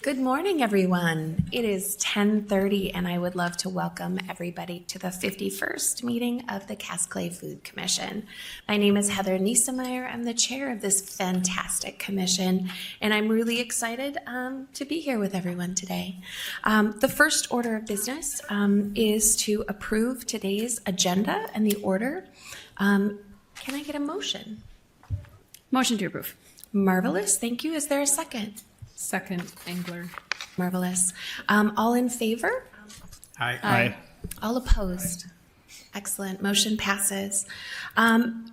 Good morning, everyone. It is 10:30, and I would love to welcome everybody to the 51st meeting of the Cass Clay Food Commission. My name is Heather Niesemeyer. I'm the chair of this fantastic commission, and I'm really excited to be here with everyone today. The first order of business is to approve today's agenda and the order. Can I get a motion? Motion to approve. Marvelous. Thank you. Is there a second? Second, Engler. Marvelous. All in favor? Aye. All opposed? Excellent. Motion passes.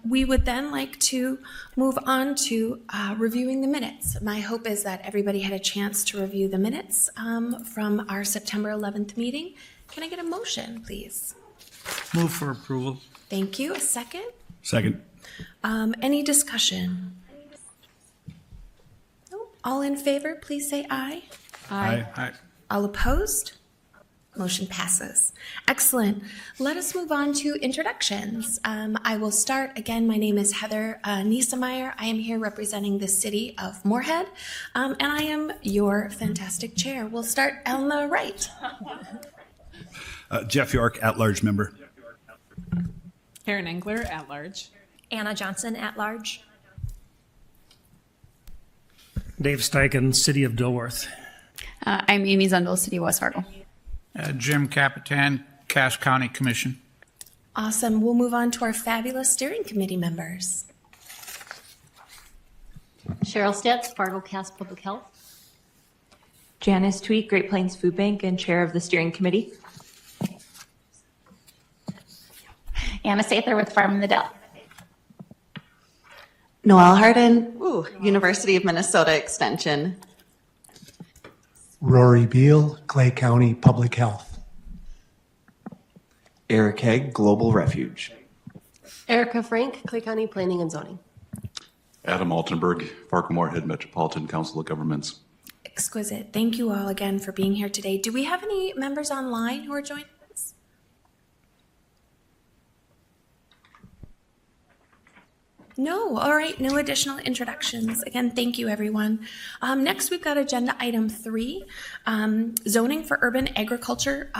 We would then like to move on to reviewing the minutes. My hope is that everybody had a chance to review the minutes from our September 11th meeting. Can I get a motion, please? Move for approval. Thank you. A second? Second. Any discussion? No? All in favor, please say aye. Aye. All opposed? Motion passes. Excellent. Let us move on to introductions. I will start. Again, my name is Heather Niesemeyer. I am here representing the city of Moorhead, and I am your fantastic chair. We'll start on the right. Jeff York, at-large member. Karen Engler, at large. Anna Johnson, at large. Dave Steichen, City of Dilworth. I'm Amy Zundel, City of West Fargo. Jim Capitan, Cass County Commission. Awesome. We'll move on to our fabulous steering committee members. Cheryl Stitz, Fargo Cass Public Health. Janice Tweet, Great Plains Food Bank, and Chair of the Steering Committee. Anna Sather with Farm in the Dell. Noelle Harden, University of Minnesota Extension. Rory Beal, Clay County Public Health. Eric Hegg, Global Refuge. Erica Frank, Clay County Planning and Zoning. Adam Altenberg, Fargo-Moorhead Metropolitan Council of Governments. Exquisite. Thank you all again for being here today. Do we have any members online who are joining us? No. All right. No additional introductions. Again, thank you, everyone. Next, we've got agenda item 3, zoning for urban agriculture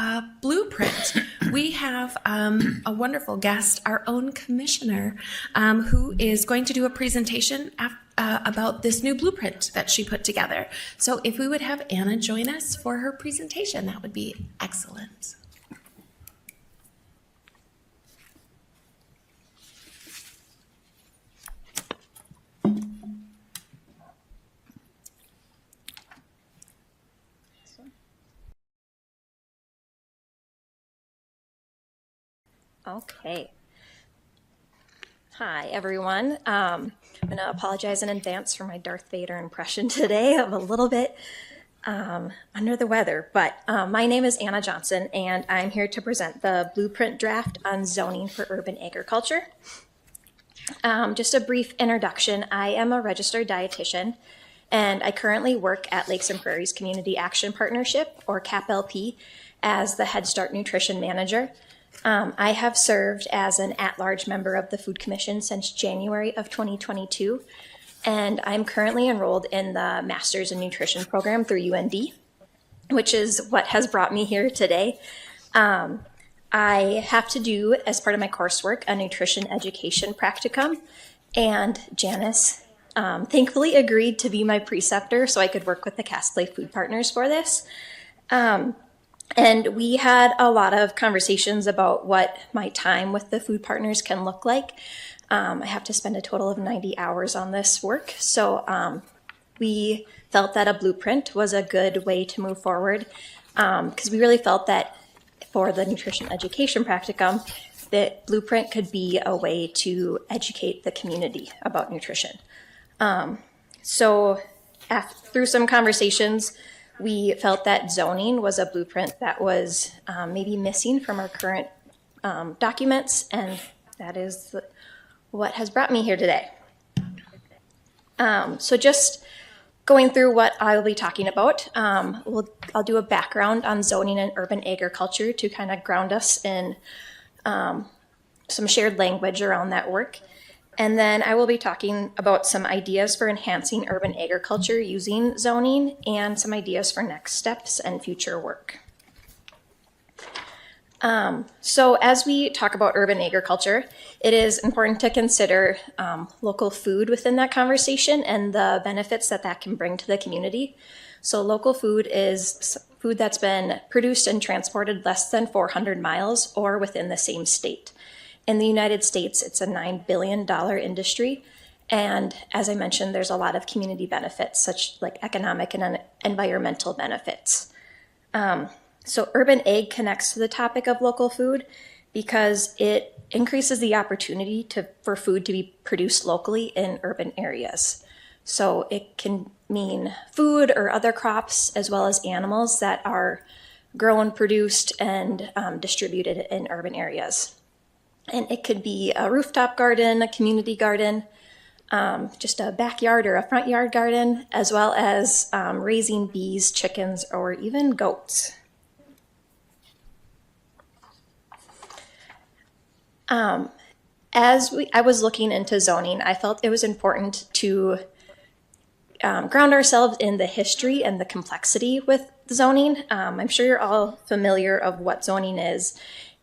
blueprint. We have a wonderful guest, our own commissioner, who is going to do a presentation about this new blueprint that she put together. So if we would have Anna join us for her presentation, that would be excellent. Okay. Hi, everyone. I'm going to apologize in advance for my Darth Vader impression today. I'm a little bit under the weather, but my name is Anna Johnson, and I'm here to present the blueprint draft on zoning for urban agriculture. Just a brief introduction. I am a registered dietitian, and I currently work at Lakes and Prairies Community Action Partnership, or CAPLP, as the Head Start Nutrition Manager. I have served as an at-large member of the Food Commission since January of 2022, and I'm currently enrolled in the Masters in Nutrition program through UND, which is what has brought me here today. I have to do, as part of my coursework, a nutrition education practicum, and Janice thankfully agreed to be my preceptor so I could work with the Cass Clay Food Partners for this. And we had a lot of conversations about what my time with the food partners can look like. I have to spend a total of 90 hours on this work. So we felt that a blueprint was a good way to move forward because we really felt that for the nutrition education practicum, that blueprint could be a way to educate the community about nutrition. Through some conversations, we felt that zoning was a blueprint that was maybe missing from our current documents, and that is what has brought me here today. So just going through what I'll be talking about, I'll do a background on zoning and urban agriculture to kind of ground us in some shared language around that work. And then I will be talking about some ideas for enhancing urban agriculture using zoning and some ideas for next steps and future work. So as we talk about urban agriculture, it is important to consider local food within that conversation and the benefits that that can bring to the community. So local food is food that's been produced and transported less than 400 miles or within the same state. In the United States, it's a $9 billion industry. And as I mentioned, there's a lot of community benefits, such like economic and environmental benefits. So Urban Ag connects to the topic of local food because it increases the opportunity for food to be produced locally in urban areas. So it can mean food or other crops as well as animals that are grown, produced, and distributed in urban areas. And it could be a rooftop garden, a community garden, just a backyard or a front yard garden, as well as raising bees, chickens, or even goats. I was looking into zoning, I felt it was important to ground ourselves in the history and the complexity with zoning. I'm sure you're all familiar of what zoning is.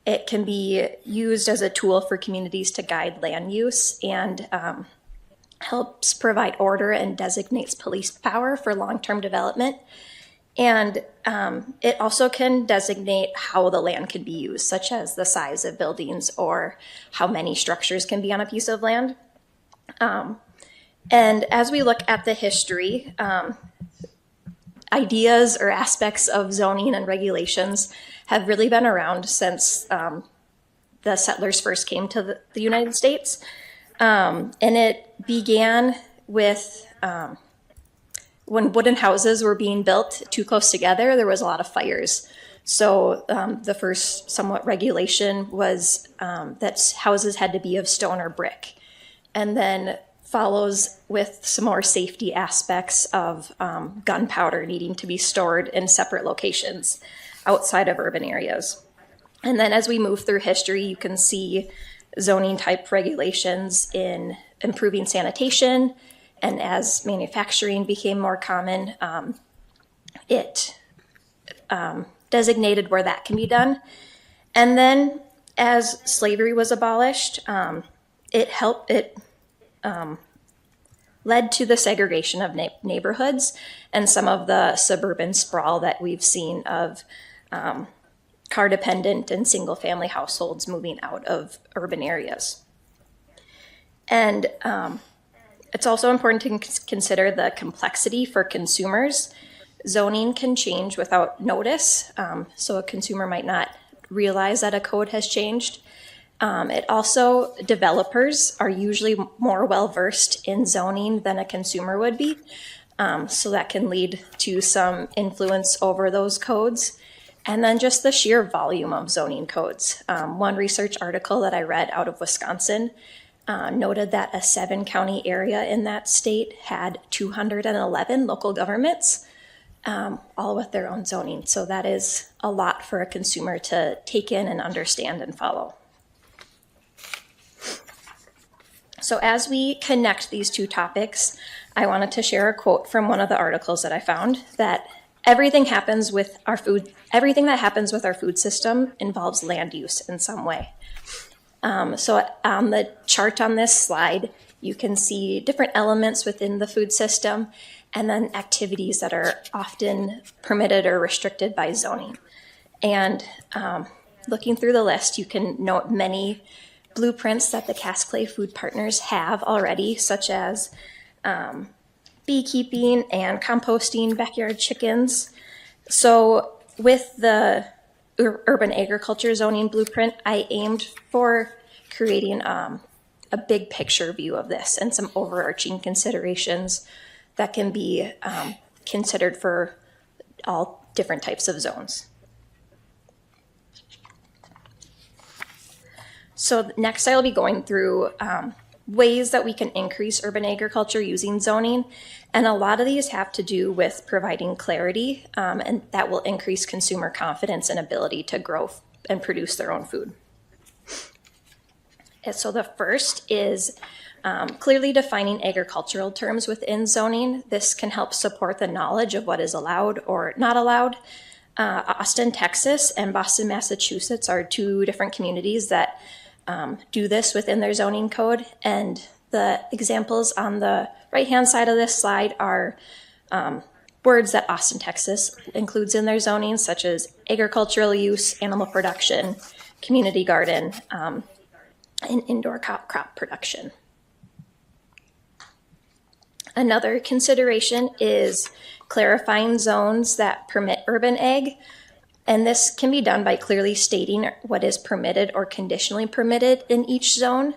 It can be used as a tool for communities to guide land use and helps provide order and designates police power for long-term development. And it also can designate how the land can be used, such as the size of buildings or how many structures can be on a piece of land. And as we look at the history, ideas or aspects of zoning and regulations have really been around since the settlers first came to the United States. And it began with when wooden houses were being built too close together, there was a lot of fires. So the first somewhat regulation was that houses had to be of stone or brick. And then follows with some more safety aspects of gunpowder needing to be stored in separate locations outside of urban areas. And then as we move through history, you can see zoning type regulations in improving sanitation. And as manufacturing became more common, it designated where that can be done. And then as slavery was abolished, it led to the segregation of neighborhoods and some of the suburban sprawl that we've seen of car-dependent and single-family households moving out of urban areas. And it's also important to consider the complexity for consumers. Zoning can change without notice, so a consumer might not realize that a code has changed. Developers are usually more well-versed in zoning than a consumer would be. So that can lead to some influence over those codes. And then just the sheer volume of zoning codes. One research article that I read out of Wisconsin noted that a 7-county area in that state had 211 local governments, all with their own zoning. So that is a lot for a consumer to take in and understand and follow. So as we connect these two topics, I wanted to share a quote from one of the articles that I found that everything that happens with our food system involves land use in some way. So on the chart on this slide, you can see different elements within the food system and then activities that are often permitted or restricted by zoning. And looking through the list, you can note many blueprints that the Cass Clay Food Partners have already, such as beekeeping and composting backyard chickens. So with the urban agriculture zoning blueprint, I aimed for creating a big picture view of this and some overarching considerations that can be considered for all different types of zones. So next I'll be going through ways that we can increase urban agriculture using zoning. And a lot of these have to do with providing clarity, and that will increase consumer confidence and ability to grow and produce their own food. And so the first is Clearly defining agricultural terms within zoning. This can help support the knowledge of what is allowed or not allowed. Austin, Texas, and Boston, Massachusetts are two different communities that do this within their zoning code. And the examples on the right-hand side of this slide are words that Austin, Texas includes in their zoning, such as agricultural use, animal production, community garden, and indoor crop production. Another consideration is clarifying zones that permit urban ag, and this can be done by clearly stating what is permitted or conditionally permitted in each zone.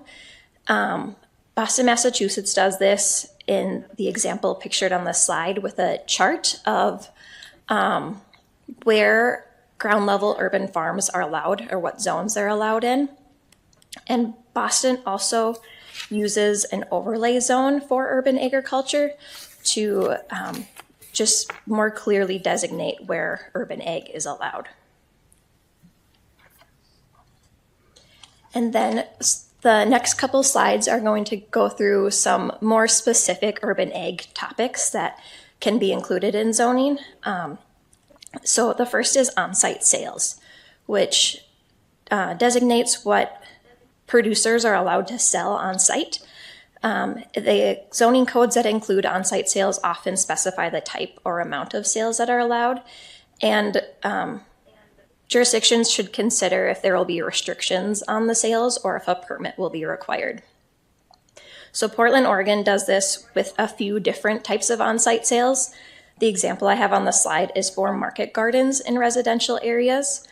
Boston, Massachusetts does this in the example pictured on the slide with a chart of where ground level urban farms are allowed or what zones they're allowed in. And Boston also uses an overlay zone for urban agriculture to just more clearly designate where urban ag is allowed. And then the next couple slides are going to go through some more specific urban ag topics that can be included in zoning. So the first is on-site sales, which designates what producers are allowed to sell on site. The zoning codes that include on-site sales often specify the type or amount of sales that are allowed, and jurisdictions should consider if there will be restrictions on the sales or if a permit will be required. So Portland, Oregon does this with a few different types of on-site sales. The example I have on the slide is for market gardens in residential areas.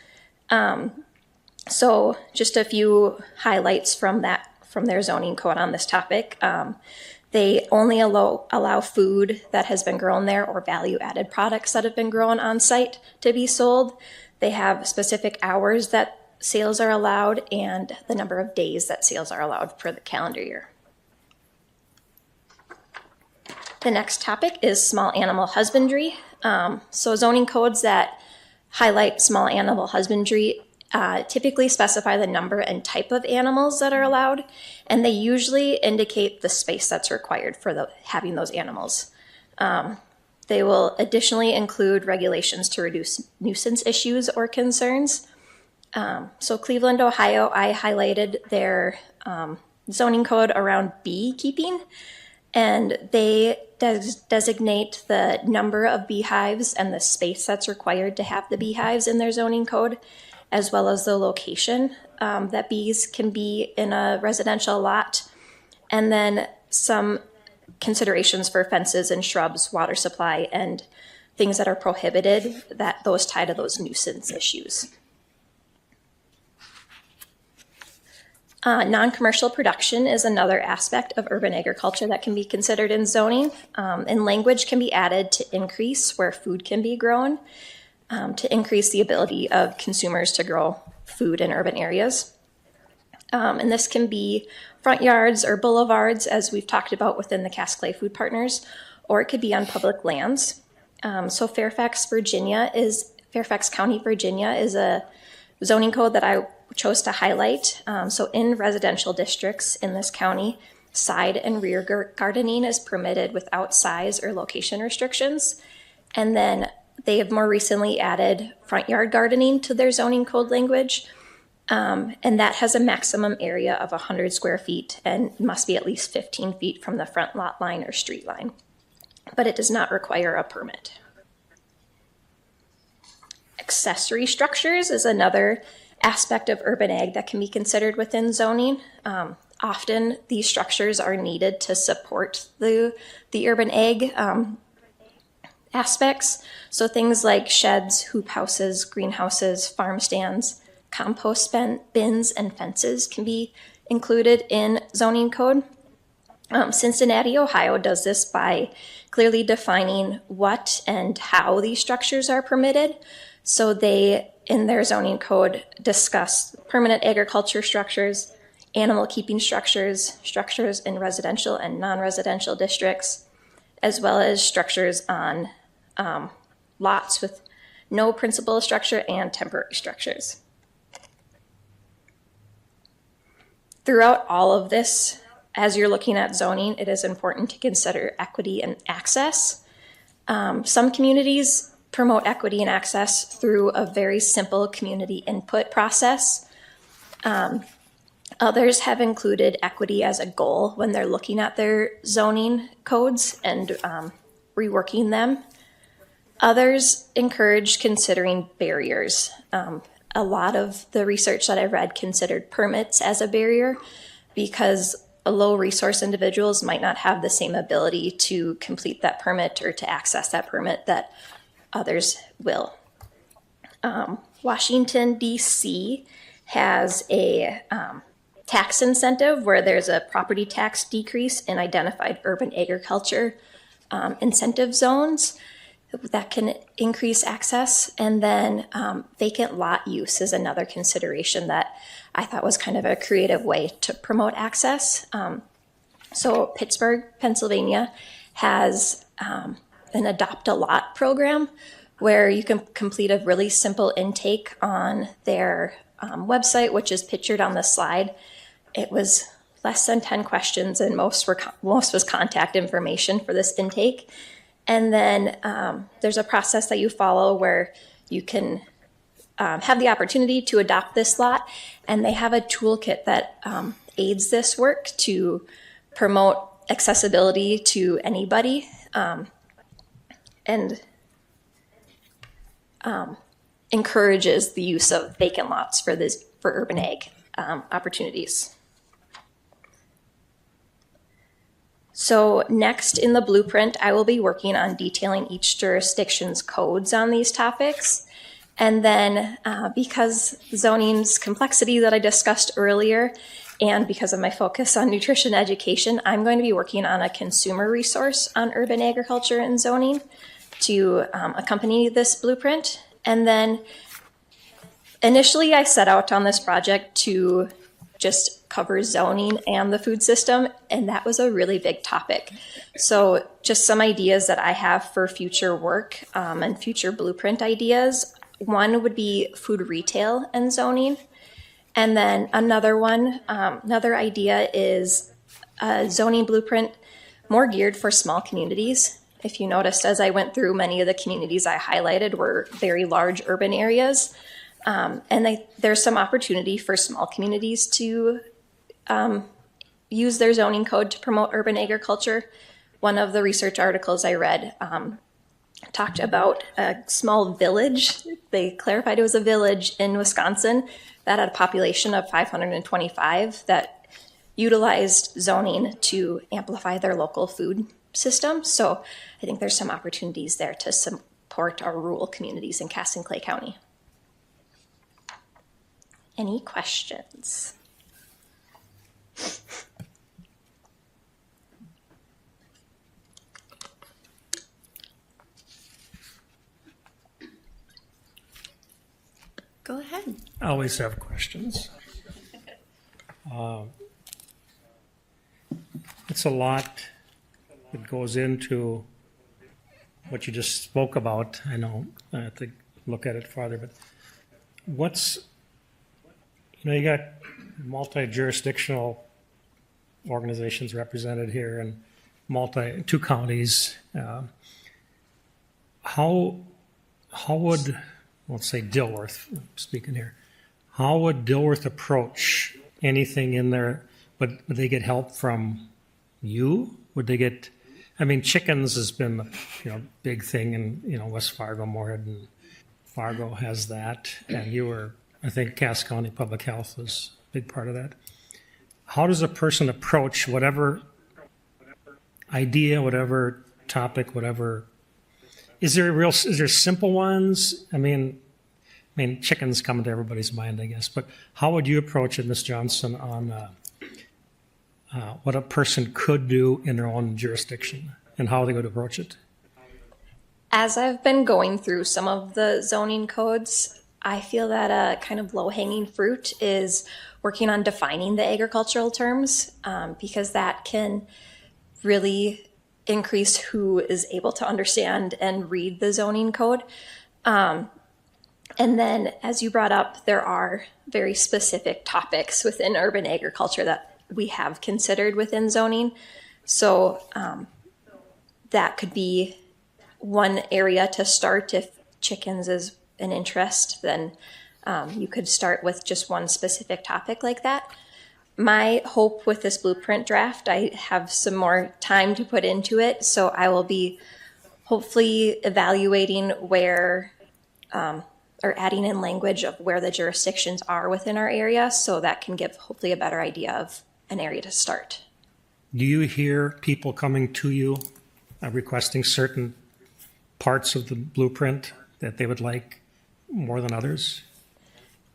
So just a few highlights from their zoning code on this topic. They only allow food that has been grown there or value-added products that have been grown on site to be sold. They have specific hours that sales are allowed and the number of days that sales are allowed for the calendar year. The next topic is small animal husbandry. So zoning codes that highlight small animal husbandry typically specify the number and type of animals that are allowed, and they usually indicate the space that's required for having those animals. They will additionally include regulations to reduce nuisance issues or concerns. So Cleveland, Ohio, I highlighted their zoning code around beekeeping, and they designate the number of beehives and the space that's required to have the beehives in their zoning code, as well as the location that bees can be in a residential lot, and then some considerations for fences and shrubs, water supply, and things that are prohibited, that those tie to those nuisance issues. Non-commercial production is another aspect of urban agriculture that can be considered in zoning, and language can be added to increase where food can be grown, to increase the ability of consumers to grow food in urban areas. And this can be front yards or boulevards, as we've talked about within the Cass Clay Food Partners, or it could be on public lands. So Fairfax County, Virginia is a zoning code that I chose to highlight. So in residential districts in this county, side and rear gardening is permitted without size or location restrictions. And then they have more recently added front yard gardening to their zoning code language. And that has a maximum area of 100 square feet and must be at least 15 feet from the front lot line or street line. But it does not require a permit. Accessory structures is another aspect of urban ag that can be considered within zoning. Often these structures are needed to support the urban ag aspects. So things like sheds, hoop houses, greenhouses, farm stands, compost bins, and fences can be included in zoning code. Cincinnati, Ohio does this by clearly defining what and how these structures are permitted. So they, in their zoning code, discuss permanent agriculture structures, animal keeping structures, structures in residential and non-residential districts, as well as structures on lots with no principal structure and temporary structures. Throughout all of this as you're looking at zoning, it is important to consider equity and access. Some communities promote equity and access through a very simple community input process. Others have included equity as a goal when they're looking at their zoning codes and reworking them. Others encourage considering barriers. A lot of the research that I read considered permits as a barrier because low resource individuals might not have the same ability to complete that permit or to access that permit that others will. Washington, D.C. has a tax incentive where there's a property tax decrease in identified urban agriculture incentive zones that can increase access. And then vacant lot use is another consideration that I thought was kind of a creative way to promote access. So Pittsburgh, Pennsylvania has an Adopt a Lot program where you can complete a really simple intake on their website, which is pictured on the slide. It was less than 10 questions, and most was contact information for this intake. And then there's a process that you follow where you can have the opportunity to adopt this lot, and they have a toolkit that aids this work to promote accessibility to anybody and encourages the use of vacant lots for urban ag opportunities. So next in the blueprint, I will be working on detailing each jurisdiction's codes on these topics. And then because zoning's complexity that I discussed earlier, and because of my focus on nutrition education, I'm going to be working on a consumer resource on urban agriculture and zoning to accompany this blueprint. And then initially I set out on this project to just cover zoning and the food system, and that was a really big topic. So just some ideas that I have for future work and future blueprint ideas. One would be food retail and zoning. And then another idea is a zoning blueprint more geared for small communities. If you noticed, as I went through, many of the communities I highlighted were very large urban areas. And there's some opportunity for small communities to use their zoning code to promote urban agriculture. One of the research articles I read talked about a small village. They clarified it was a village in Wisconsin that had a population of 525 that utilized zoning to amplify their local food system. So I think there's some opportunities there to support our rural communities in Cass and Clay County. Any questions? Go ahead. I always have questions. It's a lot that goes into what you just spoke about. I know I have to look at it farther, but you got multi-jurisdictional organizations represented here and two counties. How would, let's say Dilworth, speaking here, how would Dilworth approach anything in there? Would they get help from you? Would they get, chickens has been a big thing in, West Fargo, Moorhead, and Fargo has that. And I think Cass County Public Health was a big part of that. How does a person approach whatever idea, whatever topic, whatever? Is there simple ones? Chickens come into everybody's mind, I guess. But how would you approach it, Ms. Johnson, on what a person could do in their own jurisdiction and how they would approach it? As I've been going through some of the zoning codes, I feel that a kind of low-hanging fruit is working on defining the agricultural terms because that can really increase who is able to understand and read the zoning code. And then, as you brought up, there are very specific topics within urban agriculture that we have considered within zoning. So that could be one area to start. If chickens is an interest, then you could start with just one specific topic like that. My hope with this blueprint draft, I have some more time to put into it, so I will be hopefully evaluating where, or adding in language of where the jurisdictions are within our area, so that can give hopefully a better idea of an area to start. Do you hear people coming to you requesting certain parts of the blueprint that they would like more than others?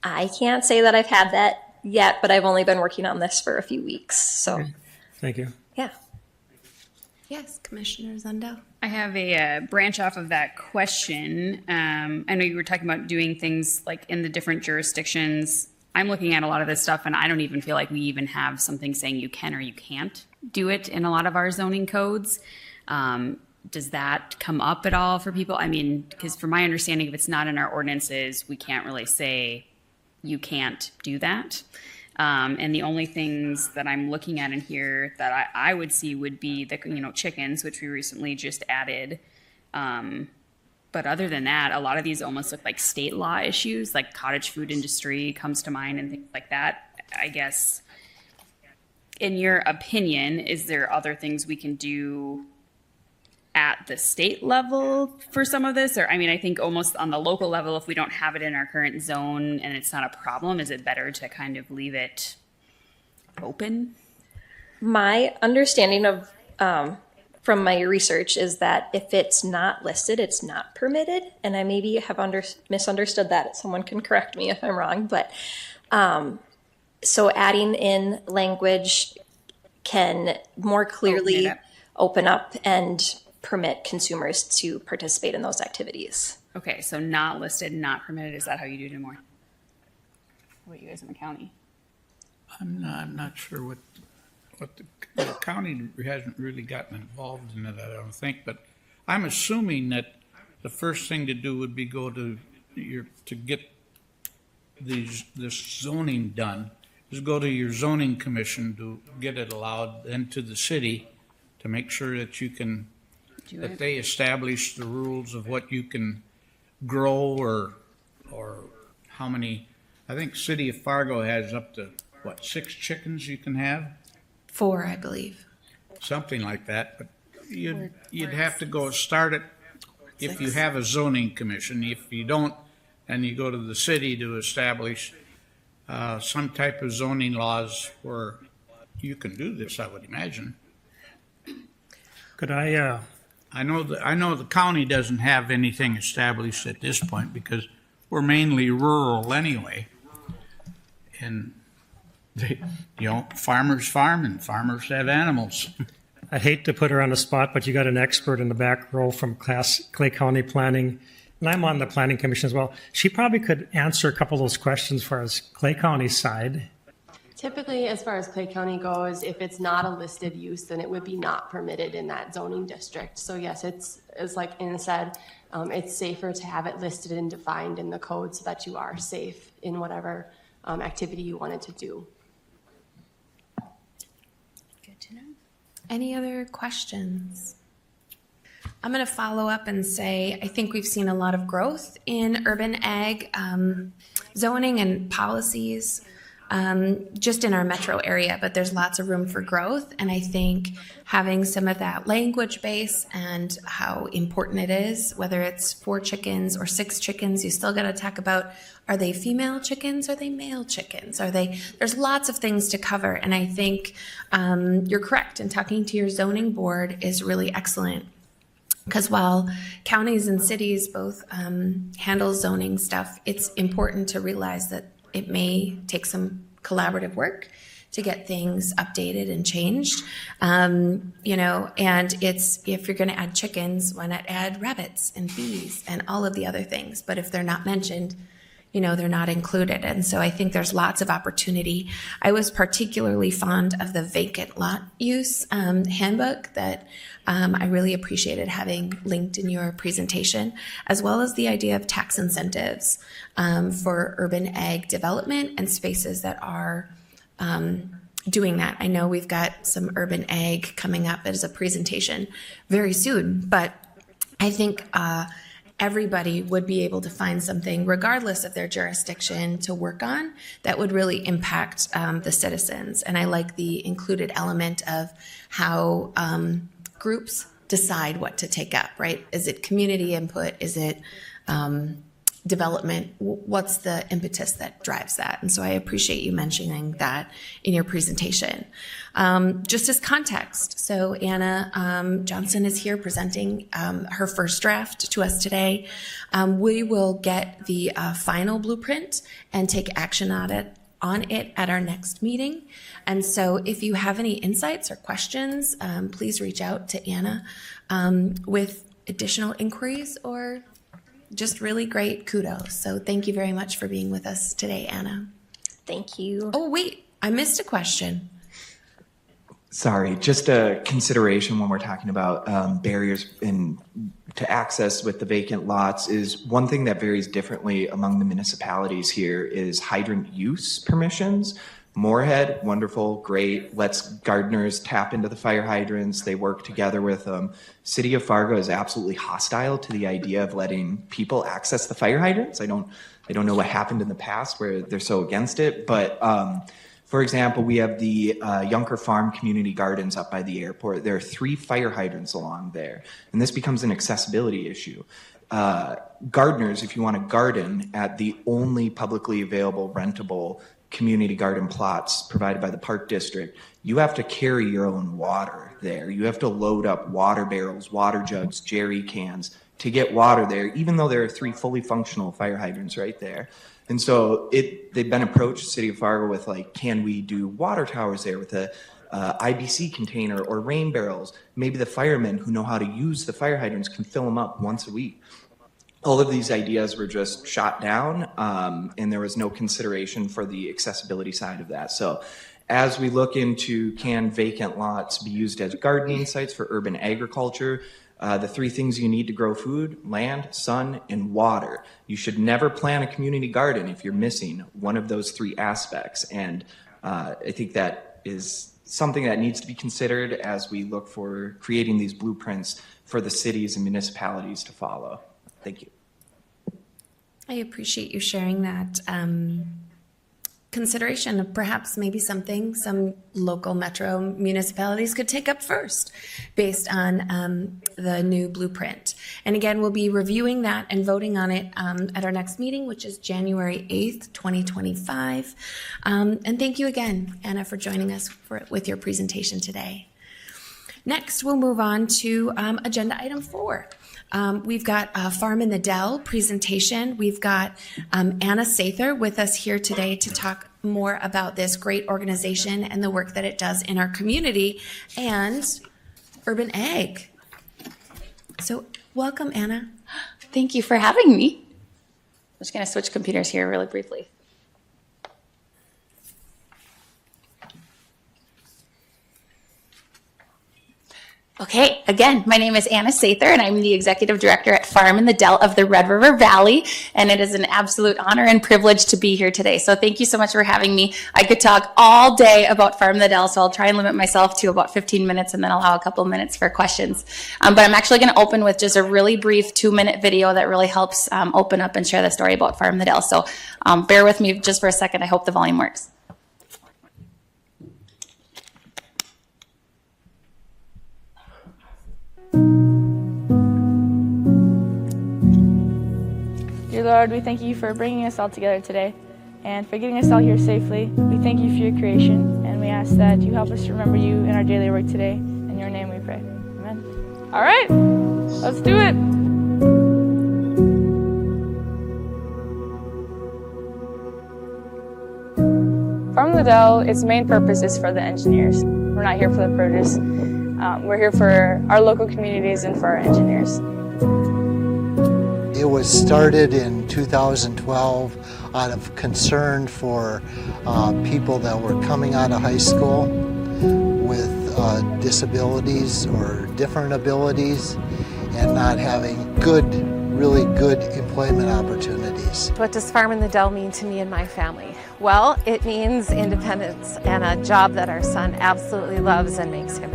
I can't say that I've had that yet, but I've only been working on this for a few weeks, so. Okay. Thank you. Yeah. Yes, Commissioner Zundel. I have a branch off of that question. I know you were talking about doing things like in the different jurisdictions. I'm looking at a lot of this stuff and I don't even feel like we even have something saying you can or you can't do it in a lot of our zoning codes. Does that come up at all for people? I mean, because from my understanding, if it's not in our ordinances, we can't really say you can't do that. And the only things that I'm looking at in here that I would see would be the, chickens, which we recently just added. But other than that, a lot of these almost look like state law issues, like cottage food industry comes to mind and things like that. I guess, in your opinion, is there other things we can do at the state level for some of this? Or, I mean, I think almost on the local level, if we don't have it in our current zone and it's not a problem, is it better to kind of leave it open? My understanding of, from my research is that if it's not listed, it's not permitted. And I maybe have misunderstood that. Someone can correct me if I'm wrong. But so adding in language can more clearly open up and permit consumers to participate in those activities. Okay, so not listed, not permitted. Is that how you do it anymore? What you guys in the county? I'm not sure what the county hasn't really gotten involved in it, I don't think, but I'm assuming that the first thing to do would be go to get this zoning done, is go to your zoning commission to get it allowed, then to the city to make sure that you can, that they establish the rules of what you can grow or how many. I think City of Fargo has up to, 6 chickens you can have? 4, I believe. Something like that, but you'd have to go start it if you have a zoning commission. If you don't, then you go to the city to establish some type of zoning laws where you can do this, I would imagine. Could I I know the county doesn't have anything established at this point because we're mainly rural anyway. And farmers farm and farmers have animals. I hate to put her on the spot, but you got an expert in the back row from Clay County Planning, and I'm on the Planning Commission as well. She probably could answer a couple of those questions for us, Clay County side. Typically, as far as Clay County goes, if it's not a listed use, then it would be not permitted in that zoning district. So yes, it's like Anna said, it's safer to have it listed and defined in the code so that you are safe in whatever activity you wanted to do. Good to know. Any other questions? I'm going to follow up and say I think we've seen a lot of growth in urban ag zoning and policies just in our metro area, but there's lots of room for growth. And I think having some of that language base and how important it is, whether it's 4 chickens or 6 chickens, you still got to talk about, are they female chickens? Are they male chickens? There's lots of things to cover. And I think you're correct. And talking to your zoning board is really excellent. Because while counties and cities both handle zoning stuff, it's important to realize that it may take some collaborative work to get things updated and changed. And it's, if you're going to add chickens, why not add rabbits and bees and all of the other things? But if they're not mentioned, they're not included. And so I think there's lots of opportunity. I was particularly fond of the vacant lot use handbook that I really appreciated having linked in your presentation, as well as the idea of tax incentives for urban ag development and spaces that are doing that. I know we've got some urban ag coming up as a presentation very soon, but I think everybody would be able to find something, regardless of their jurisdiction, to work on that would really impact the citizens. And I like the included element of how groups decide what to take up, right? Is it community input? Is it development? What's the impetus that drives that? And so I appreciate you mentioning that in your presentation. Just as context, so Anna Johnson is here presenting her first draft to us today. We will get the final blueprint and take action on it at our next meeting. And so if you have any insights or questions, please reach out to Anna with additional inquiries or just really great kudos. So thank you very much for being with us today, Anna. Thank you. Oh, wait, I missed a question. Sorry, just a consideration when we're talking about barriers to access with the vacant lots is one thing that varies differently among the municipalities here is hydrant use permissions. Moorhead, wonderful, great, lets gardeners tap into the fire hydrants. They work together with them. City of Fargo is absolutely hostile to the idea of letting people access the fire hydrants. I don't know what happened in the past where they're so against it, but for example, we have the Yunker Farm Community Gardens up by the airport. There are 3 fire hydrants along there, and this becomes an accessibility issue. Gardeners, if you want to garden at the only publicly available rentable community garden plots provided by the Park District, you have to carry your own water there. You have to load up water barrels, water jugs, jerry cans to get water there, even though there are 3 fully functional fire hydrants right there. And so they've been approached, City of Fargo, with like, can we do water towers there with a IBC container or rain barrels? Maybe the firemen who know how to use the fire hydrants can fill them up once a week. All of these ideas were just shot down, and there was no consideration for the accessibility side of that. So as we look into can vacant lots be used as gardening sites for urban agriculture, the 3 things you need to grow food: land, sun, and water. You should never plant a community garden if you're missing one of those 3 aspects. And I think that is something that needs to be considered as we look for creating these blueprints for the cities and municipalities to follow. Thank you. I appreciate you sharing that consideration of perhaps maybe something some local metro municipalities could take up first based on the new blueprint. And again, we'll be reviewing that and voting on it at our next meeting, which is January 8th, 2025. And thank you again, Anna, for joining us with your presentation today. Next, we'll move on to agenda item 4. We've got a Farm in the Dell presentation. We've got Anna Sather with us here today to talk more about this great organization and the work that it does in our community and urban ag. So welcome, Anna. Thank you for having me. I'm just going to switch computers here really briefly. Okay, again, my name is Anna Sather, and I'm the Executive Director at Farm in the Dell of the Red River Valley, and it is an absolute honor and privilege to be here today. So thank you so much for having me. I could talk all day about Farm in the Dell, so I'll try and limit myself to about 15 minutes, and then I'll have a couple minutes for questions. But I'm actually going to open with just a really brief 2-minute video that really helps open up and share the story about Farm in the Dell. So bear with me just for a second. I hope the volume works. Dear Lord, we thank you for bringing us all together today and for getting us all here safely. We thank you for your creation, and we ask that you help us to remember you in our daily work today. In your name we pray. Amen. All right, let's do it. Farm in the Dell, its main purpose is for the engineers. We're not here for the produce. We're here for our local communities and for our engineers. It was started in 2012 out of concern for people that were coming out of high school with disabilities or different abilities and not having good really good employment opportunities. What does Farm in the Dell mean to me and my family? Well, it means independence and a job that our son absolutely loves and makes him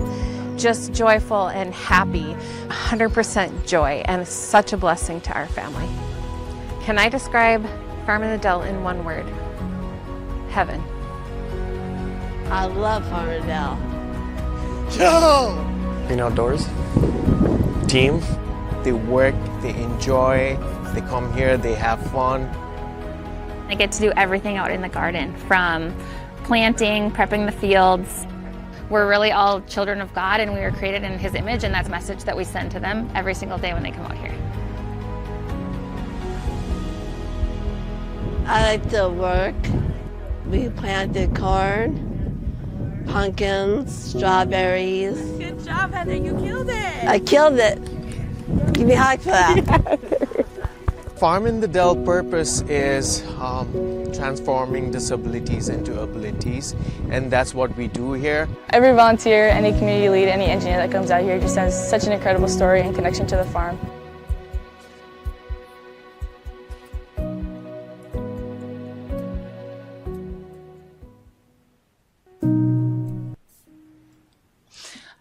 just joyful and happy. 100% joy, and it's such a blessing to our family. Can I describe Farm in the Dell in one word? Heaven. I love Farm in the Dell. Joe! Being outdoors, team, they work, they enjoy, they come here, they have fun. I get to do everything out in the garden, from planting, prepping the fields. We're really all children of God, and we were created in His image, and that's a message that we send to them every single day when they come out here. I like to work. We planted corn, pumpkins, strawberries. Good job, Heather. You killed it. I killed it. Give me a hug for that. Farm in the Dell purpose is transforming disabilities into abilities, and that's what we do here. Every volunteer, any community lead, any engineer that comes out here just has such an incredible story and connection to the farm.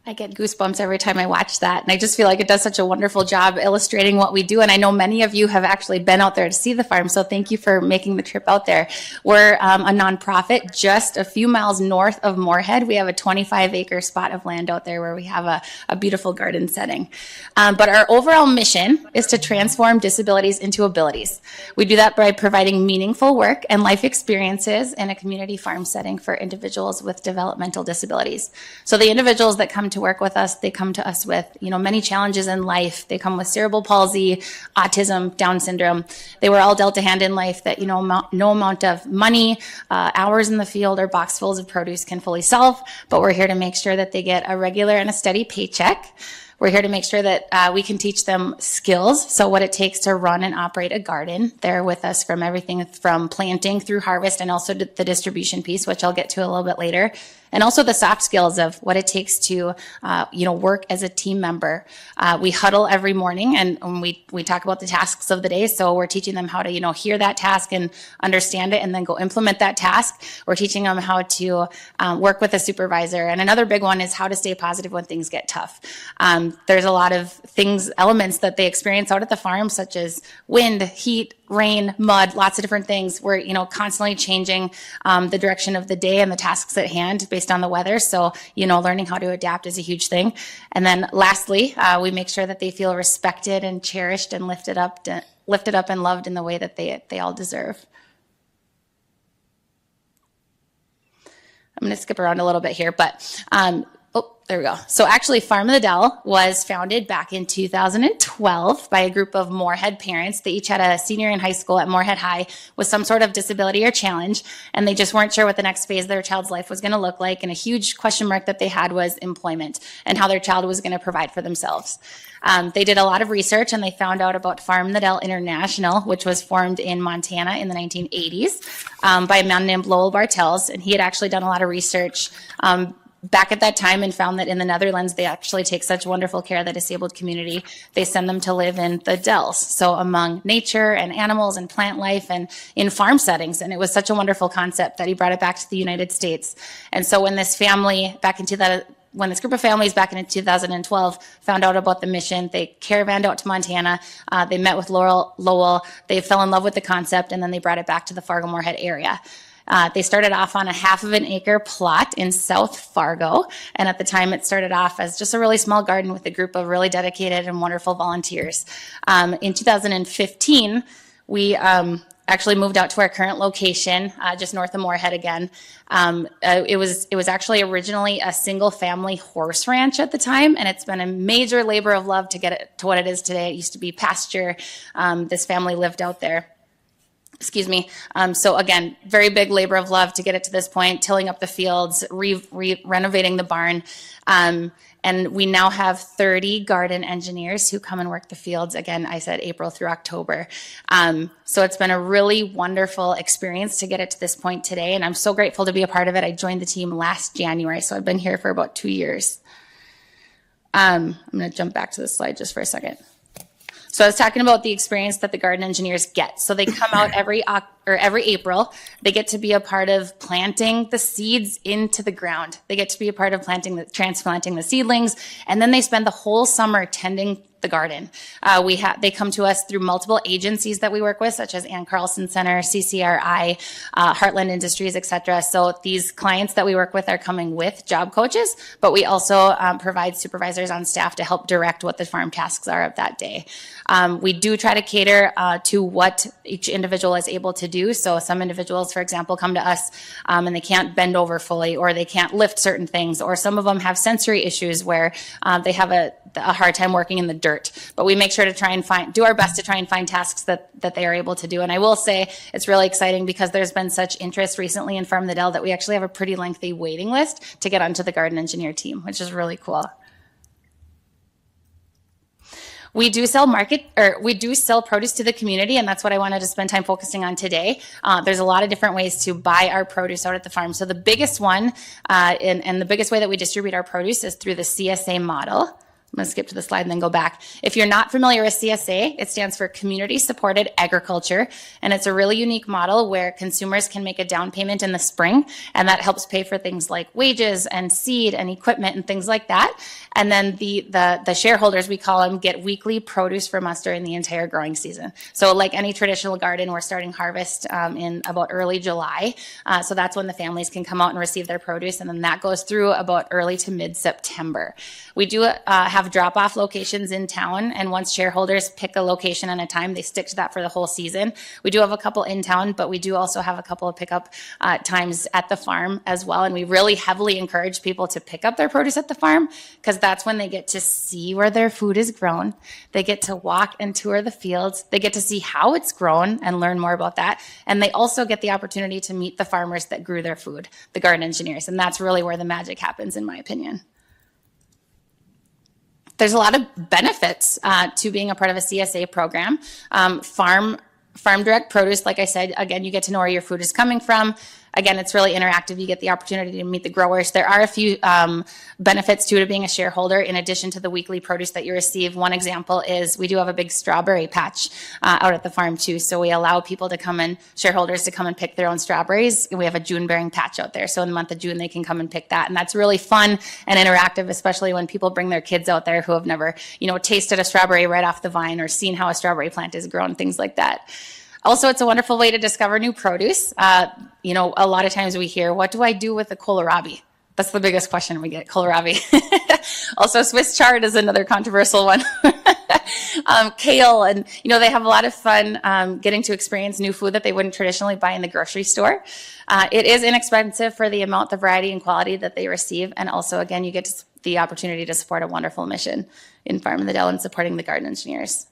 I get goosebumps every time I watch that. And I just feel like it does such a wonderful job illustrating what we do. And I know many of you have actually been out there to see the farm. So thank you for making the trip out there. We're a nonprofit just a few miles north of Moorhead. We have a 25-acre spot of land out there where we have a beautiful garden setting. But our overall mission is to transform disabilities into abilities. We do that by providing meaningful work and life experiences in a community farm setting for individuals with developmental disabilities. So the individuals that come to work with us, they come to us with, many challenges in life. They come with cerebral palsy, autism, Down syndrome. They were all dealt a hand in life that, no amount of money, hours in the field, or boxfuls of produce can fully solve. But we're here to make sure that they get a regular and a steady paycheck. We're here to make sure that we can teach them skills, so what it takes to run and operate a garden. They're with us from everything from planting through harvest, and also the distribution piece, which I'll get to a little bit later. And also the soft skills of what it takes to, work as a team member. We huddle every morning, and we talk about the tasks of the day. So we're teaching them how to, hear that task and understand it, and then go implement that task. We're teaching them how to work with a supervisor. And another big one is how to stay positive when things get tough. There's a lot of elements that they experience out at the farm, such as wind, heat, rain, mud, lots of different things. We're, constantly changing the direction of the day and the tasks at hand based on the weather. So, learning how to adapt is a huge thing. And then lastly, we make sure that they feel respected and cherished and lifted up and loved in the way that they all deserve. I'm going to skip around a little bit here, but there we go. So actually, Farm in the Dell was founded back in 2012 by a group of Moorhead parents. They each had a senior in high school at Moorhead High with some sort of disability or challenge, and they just weren't sure what the next phase of their child's life was going to look like. And a huge question mark that they had was employment and how their child was going to provide for themselves. They did a lot of research, and they found out about Farm in the Dell International, which was formed in Montana in the 1980s by a man named Lowell Bartels, and he had actually done a lot of research back at that time and found that in the Netherlands, they actually take such wonderful care of the disabled community. They send them to live in the dells, so among nature and animals and plant life and in farm settings. And it was such a wonderful concept that he brought it back to the United States. And so when this family when this group of families back in 2012 found out about the mission, they caravanned out to Montana. They met with Lowell. They fell in love with the concept, and then they brought it back to the Fargo-Moorhead area. They started off on a 1/2 acre plot in South Fargo. And at the time, it started off as just a really small garden with a group of really dedicated and wonderful volunteers. In 2015, we actually moved out to our current location, just north of Moorhead again. It was actually originally a single family horse ranch at the time, and it's been a major labor of love to get it to what it is today. It used to be pasture. This family lived out there. Excuse me. So again, very big labor of love to get it to this point, tilling up the fields, renovating the barn. And we now have 30 garden engineers who come and work the fields. Again, I said April through October. So it's been a really wonderful experience to get it to this point today. And I'm so grateful to be a part of it. I joined the team last January, so I've been here for about 2 years. I'm going to jump back to this slide just for a second. So I was talking about the experience that the garden engineers get. So they come out every April. They get to be a part of planting the seeds into the ground. They get to be a part of transplanting the seedlings, and then they spend the whole summer tending the garden. They come to us through multiple agencies that we work with, such as Ann Carlson Center, CCRI, Heartland Industries, etc. So these clients that we work with are coming with job coaches, but we also provide supervisors on staff to help direct what the farm tasks are of that day. We do try to cater to what each individual is able to do. So some individuals, for example, come to us and they can't bend over fully, or they can't lift certain things, or some of them have sensory issues where they have a hard time working in the dirt. But we make sure to try and do our best to try and find tasks that they are able to do. And I will say it's really exciting because there's been such interest recently in Farm the Dell that we actually have a pretty lengthy waiting list to get onto the garden engineer team, which is really cool. We do sell produce to the community, and that's what I wanted to spend time focusing on today. There's a lot of different ways to buy our produce out at the farm. So the biggest one, and the biggest way that we distribute our produce is through the CSA model. I'm going to skip to the slide and then go back. If you're not familiar with CSA, it stands for Community Supported Agriculture, and it's a really unique model where consumers can make a down payment in the spring, and that helps pay for things like wages and seed and equipment and things like that. And then the shareholders, we call them, get weekly produce from us during the entire growing season. So like any traditional garden, we're starting harvest in about early July. So that's when the families can come out and receive their produce, and then that goes through about early to mid-September. We do have drop-off locations in town, and once shareholders pick a location and a time, they stick to that for the whole season. We do have a couple in town, but we do also have a couple of pickup times at the farm as well, and we really heavily encourage people to pick up their produce at the farm because that's when they get to see where their food is grown. They get to walk and tour the fields. They get to see how it's grown and learn more about that, and they also get the opportunity to meet the farmers that grew their food, the garden engineers, and that's really where the magic happens, in my opinion. There's a lot of benefits to being a part of a CSA program. Farm direct produce, like I said, again, you get to know where your food is coming from. Again, it's really interactive. You get the opportunity to meet the growers. There are a few benefits to being a shareholder in addition to the weekly produce that you receive. One example is we do have a big strawberry patch out at the farm too. So we allow people to come in, shareholders to come and pick their own strawberries. We have a June bearing patch out there. So in the month of June, they can come and pick that. And that's really fun and interactive, especially when people bring their kids out there who have never, tasted a strawberry right off the vine or seen how a strawberry plant is grown, things like that. Also, it's a wonderful way to discover new produce. A lot of times we hear, what do I do with the kohlrabi? That's the biggest question we get, kohlrabi. Also, Swiss chard is another controversial one. Kale, and they have a lot of fun getting to experience new food that they wouldn't traditionally buy in the grocery store. It is inexpensive for the amount, the variety, and quality that they receive. And also, again, you get the opportunity to support a wonderful mission in Farm in the Dell and supporting the garden engineers.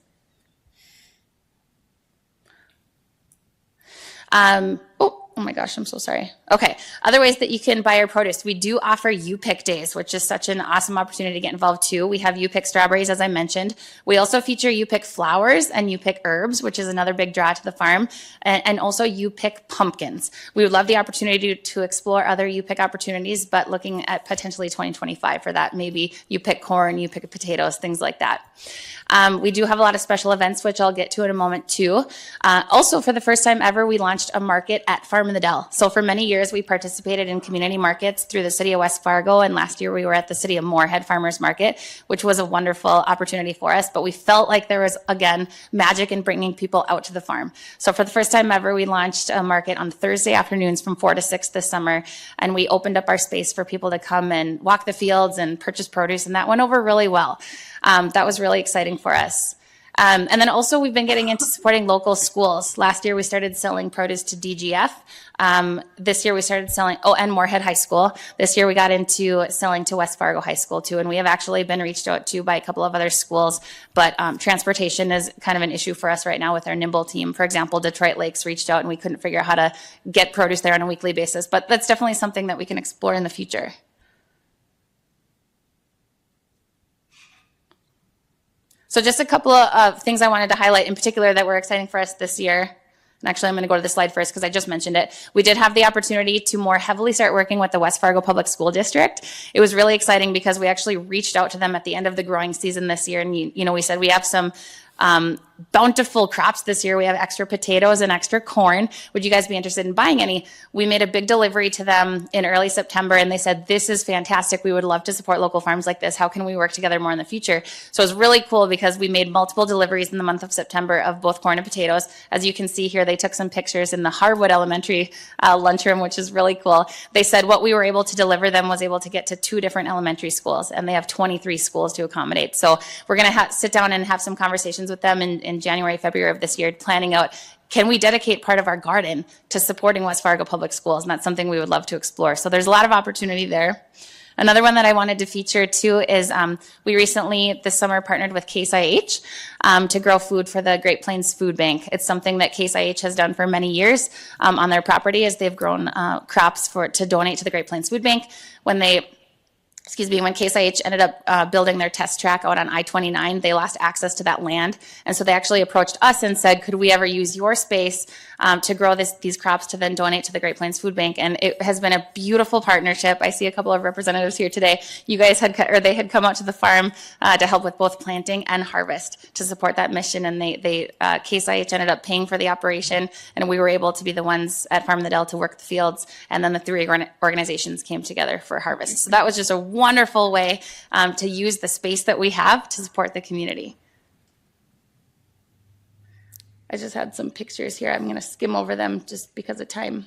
Oh my gosh, I'm so sorry. Okay, other ways that you can buy our produce. We do offer U-Pick days, which is such an awesome opportunity to get involved too. We have U-Pick strawberries, as I mentioned. We also feature U-Pick flowers and U-Pick herbs, which is another big draw to the farm, and also U-Pick pumpkins. We would love the opportunity to explore other U-Pick opportunities, but looking at potentially 2025 for that, maybe U-Pick corn, U-Pick potatoes, things like that. We do have a lot of special events, which I'll get to in a moment too. Also, for the first time ever, we launched a market at Farm in the Dell. So for many years, we participated in community markets through the city of West Fargo, and last year we were at the city of Moorhead Farmers Market, which was a wonderful opportunity for us, but we felt like there was, again, magic in bringing people out to the farm. So for the first time ever, we launched a market on Thursday afternoons from 4 to 6 this summer, and we opened up our space for people to come and walk the fields and purchase produce, and that went over really well. That was really exciting for us. And then also we've been getting into supporting local schools. Last year we started selling produce to DGF. This year we started selling, and Moorhead High School. This year we got into selling to West Fargo High School too. And we have actually been reached out to by a couple of other schools, but transportation is kind of an issue for us right now with our Nimble team. For example, Detroit Lakes reached out and we couldn't figure out how to get produce there on a weekly basis, but that's definitely something that we can explore in the future. So just a couple of things I wanted to highlight in particular that were exciting for us this year. And actually, I'm going to go to the slide first because I just mentioned it. We did have the opportunity to more heavily start working with the West Fargo Public School District. It was really exciting because we actually reached out to them at the end of the growing season this year. And, we said we have some bountiful crops this year. We have extra potatoes and extra corn. Would you guys be interested in buying any? We made a big delivery to them in early September, and they said, this is fantastic. We would love to support local farms like this. How can we work together more in the future? So it was really cool because we made multiple deliveries in the month of September of both corn and potatoes. As you can see here, they took some pictures in the Harwood Elementary lunchroom, which is really cool. They said what we were able to deliver them was able to get to 2 different elementary schools, and they have 23 schools to accommodate. So we're going to sit down and have some conversations with them in January, February of this year, planning out, can we dedicate part of our garden to supporting West Fargo Public Schools? And that's something we would love to explore. So there's a lot of opportunity there. Another one that I wanted to feature too is we recently this summer partnered with Case IH to grow food for the Great Plains Food Bank. It's something that Case IH has done for many years on their property as they've grown crops to donate to the Great Plains Food Bank. When Case IH ended up building their test track out on I-29, they lost access to that land. And so they actually approached us and said, could we ever use your space to grow these crops to then donate to the Great Plains Food Bank? And it has been a beautiful partnership. I see a couple of representatives here today. You guys they had come out to the farm to help with both planting and harvest to support that mission. And Case IH ended up paying for the operation, and we were able to be the ones at Farm in the Dell to work the fields. And then the 3 organizations came together for harvest. So that was just a wonderful way to use the space that we have to support the community. I just had some pictures here. I'm going to skim over them just because of time.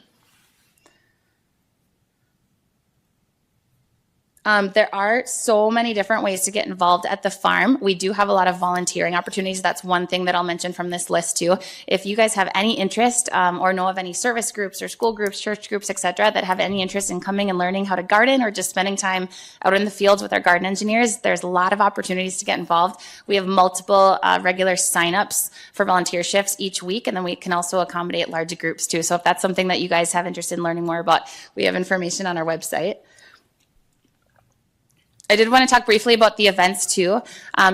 There are so many different ways to get involved at the farm. We do have a lot of volunteering opportunities. That's one thing that I'll mention from this list too. If you guys have any interest or know of any service groups or school groups, church groups, etc., that have any interest in coming and learning how to garden or just spending time out in the fields with our garden engineers, there's a lot of opportunities to get involved. We have multiple regular signups for volunteer shifts each week, and then we can also accommodate large groups too. So if that's something that you guys have interest in learning more about, we have information on our website. I did want to talk briefly about the events too,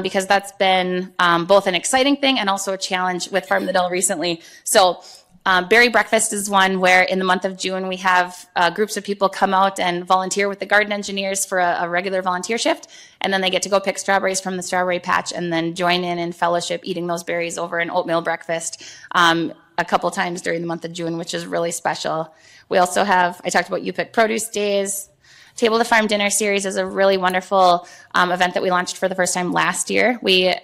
because that's been both an exciting thing and also a challenge with Farm in the Dell recently. So Berry Breakfast is one where in the month of June we have groups of people come out and volunteer with the garden engineers for a regular volunteer shift, and then they get to go pick strawberries from the strawberry patch and then join in fellowship eating those berries over an oatmeal breakfast a couple times during the month of June, which is really special. We also have, I talked about You Pick Produce Days. Table to Farm Dinner Series is a really wonderful event that we launched for the first time last year. We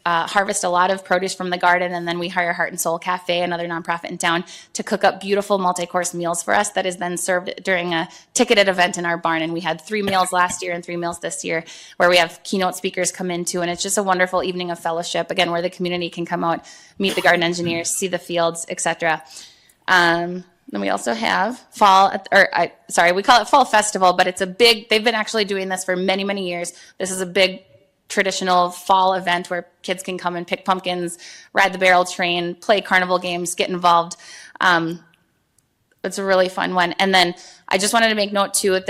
harvest a lot of produce from the garden, and then we hire Heart and Soul Cafe, another nonprofit in town, to cook up beautiful multi-course meals for us that is then served during a ticketed event in our barn. And we had 3 meals last year and 3 meals this year where we have keynote speakers come into, and it's just a wonderful evening of fellowship, again, where the community can come out, meet the garden engineers, see the fields, etc. Then we also have we call it Fall Festival, but it's they've been actually doing this for many, many years. This is a big traditional fall event where kids can come and pick pumpkins, ride the barrel train, play carnival games, get involved. It's a really fun one. And then I just wanted to make note too, that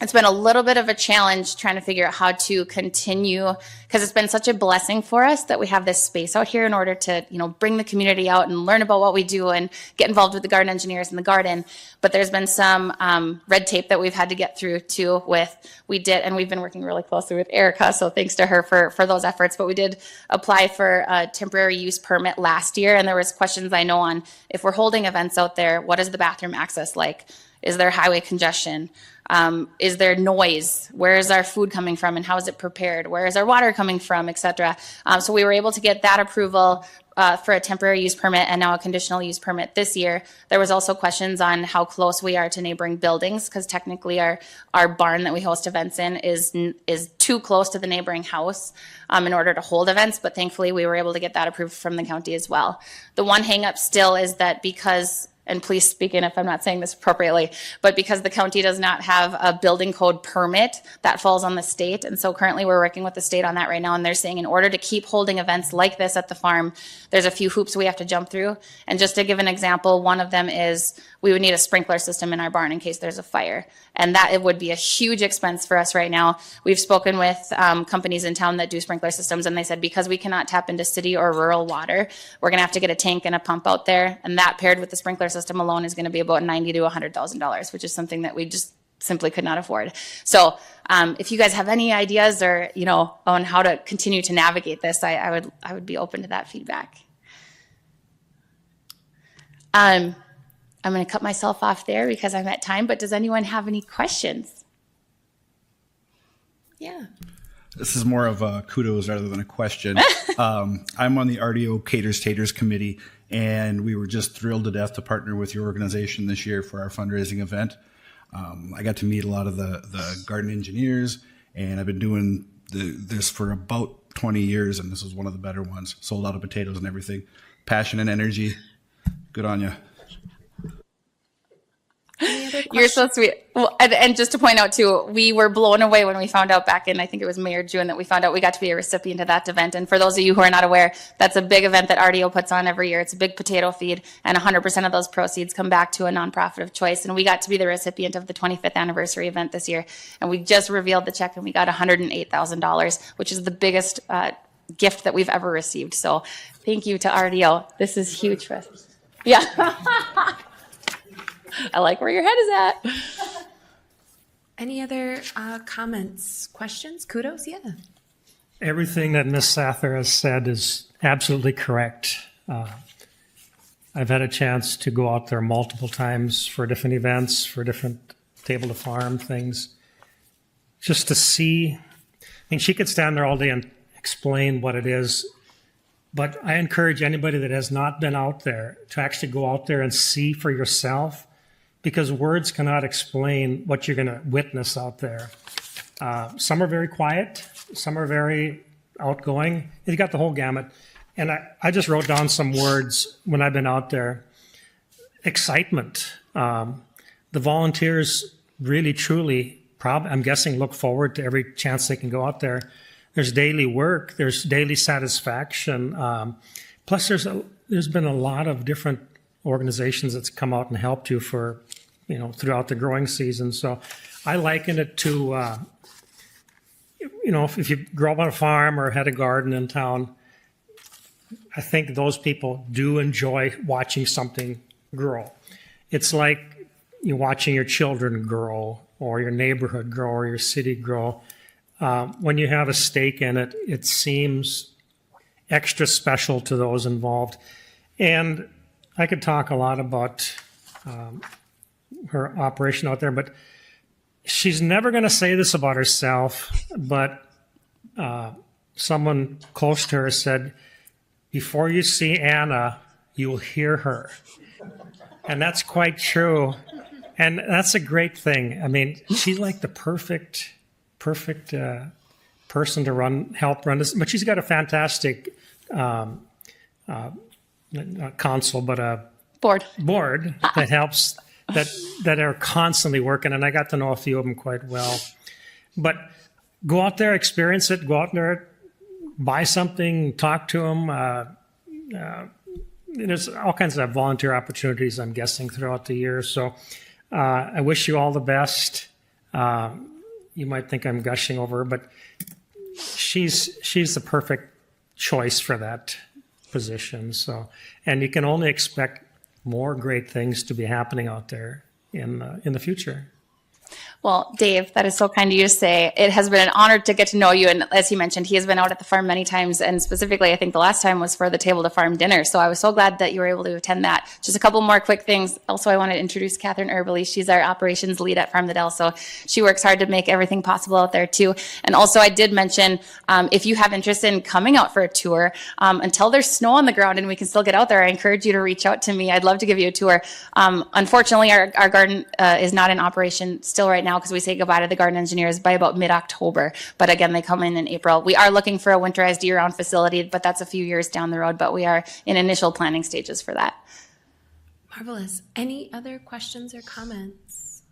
it's been a little bit of a challenge trying to figure out how to continue, because it's been such a blessing for us that we have this space out here in order to, bring the community out and learn about what we do and get involved with the garden engineers in the garden. But there's been some red tape that we've had to get through too and we've been working really closely with Erica, so thanks to her for those efforts. But we did apply for a temporary use permit last year, and there was questions I know on if we're holding events out there, what is the bathroom access like? Is there highway congestion? Is there noise? Where is our food coming from and how is it prepared? Where is our water coming from, etc.? So we were able to get that approval for a temporary use permit and now a conditional use permit this year. There was also questions on how close we are to neighboring buildings, because technically our barn that we host events in is too close to the neighboring house in order to hold events, but thankfully we were able to get that approved from the county as well. The one hang up still is that because, and please speak in if I'm not saying this appropriately, but because the county does not have a building code permit, that falls on the state. And so currently we're working with the state on that right now. And they're saying in order to keep holding events like this at the farm, there's a few hoops we have to jump through. And just to give an example, one of them is we would need a sprinkler system in our barn in case there's a fire. And that it would be a huge expense for us right now. We've spoken with companies in town that do sprinkler systems, and they said because we cannot tap into city or rural water, we're going to have to get a tank and a pump out there. And that paired with the sprinkler system alone is going to be about $90,000 to $100,000, which is something that we just simply could not afford. So if you guys have any ideas or, on how to continue to navigate this, I would be open to that feedback. I'm going to cut myself off there because I'm at time, but does anyone have any questions? Yeah. This is more of a kudos rather than a question. I'm on the RDO Caters Taters Committee, and we were just thrilled to death to partner with your organization this year for our fundraising event. I got to meet a lot of the garden engineers, and I've been doing this for about 20 years, and this was one of the better ones. Sold out of potatoes and everything. Passion and energy. Good on you. You're so sweet. Well, and just to point out too, we were blown away when we found out back in, I think it was May or June, that we found out we got to be a recipient of that event. And for those of you who are not aware, that's a big event that RDO puts on every year. It's a big potato feed, and 100% of those proceeds come back to a nonprofit of choice. And we got to be the recipient of the 25th anniversary event this year. And we just revealed the check, and we got $108,000, which is the biggest gift that we've ever received. So thank you to RDO. This is huge for us. Yeah. I like where your head is at. Any other comments, questions, kudos? Yeah. Everything that Ms. Sather has said is absolutely correct. I've had a chance to go out there multiple times for different events, for different table to farm things, just to see. I mean, she could stand there all day and explain what it is, but I encourage anybody that has not been out there to actually go out there and see for yourself, because words cannot explain what you're going to witness out there. Some are very quiet, some are very outgoing. You got the whole gamut. And I just wrote down some words when I've been out there. Excitement. The volunteers really, truly, I'm guessing, look forward to every chance they can go out there. There's daily work. There's daily satisfaction. Plus, there's been a lot of different organizations that's come out and helped you for, throughout the growing season. So I liken it to, if you grow up on a farm or had a garden in town, I think those people do enjoy watching something grow. It's like you're watching your children grow, or your neighborhood grow, or your city grow. When you have a stake in it, it seems extra special to those involved. And I could talk a lot about her operation out there, but she's never going to say this about herself, but someone close to her said, before you see Anna, you will hear her. And that's quite true. And that's a great thing. I mean, she's like the perfect person to help run this, but she's got a fantastic not council, but a board that helps, that are constantly working. And I got to know a few of them quite well. But go out there, experience it, go out there, buy something, talk to them. There's all kinds of volunteer opportunities, I'm guessing, throughout the year. So I wish you all the best. You might think I'm gushing over her, but she's the perfect choice for that position. So, and you can only expect more great things to be happening out there in the future. Well, Dave, that is so kind of you to say. It has been an honor to get to know you. And as he mentioned, he has been out at the farm many times. And specifically, I think the last time was for the Table to Farm dinner. So I was so glad that you were able to attend that. Just a couple more quick things. Also, I want to introduce Catherine Erbely. She's our operations lead at Farm the Dell. So she works hard to make everything possible out there too. And also, I did mention, if you have interest in coming out for a tour, until there's snow on the ground and we can still get out there, I encourage you to reach out to me. I'd love to give you a tour. Unfortunately, our garden is not in operation still right now, because we say goodbye to the garden engineers by about mid-October. But again, they come in April. We are looking for a winterized year-round facility, but that's a few years down the road. But we are in initial planning stages for that. Marvelous. Any other questions or comments?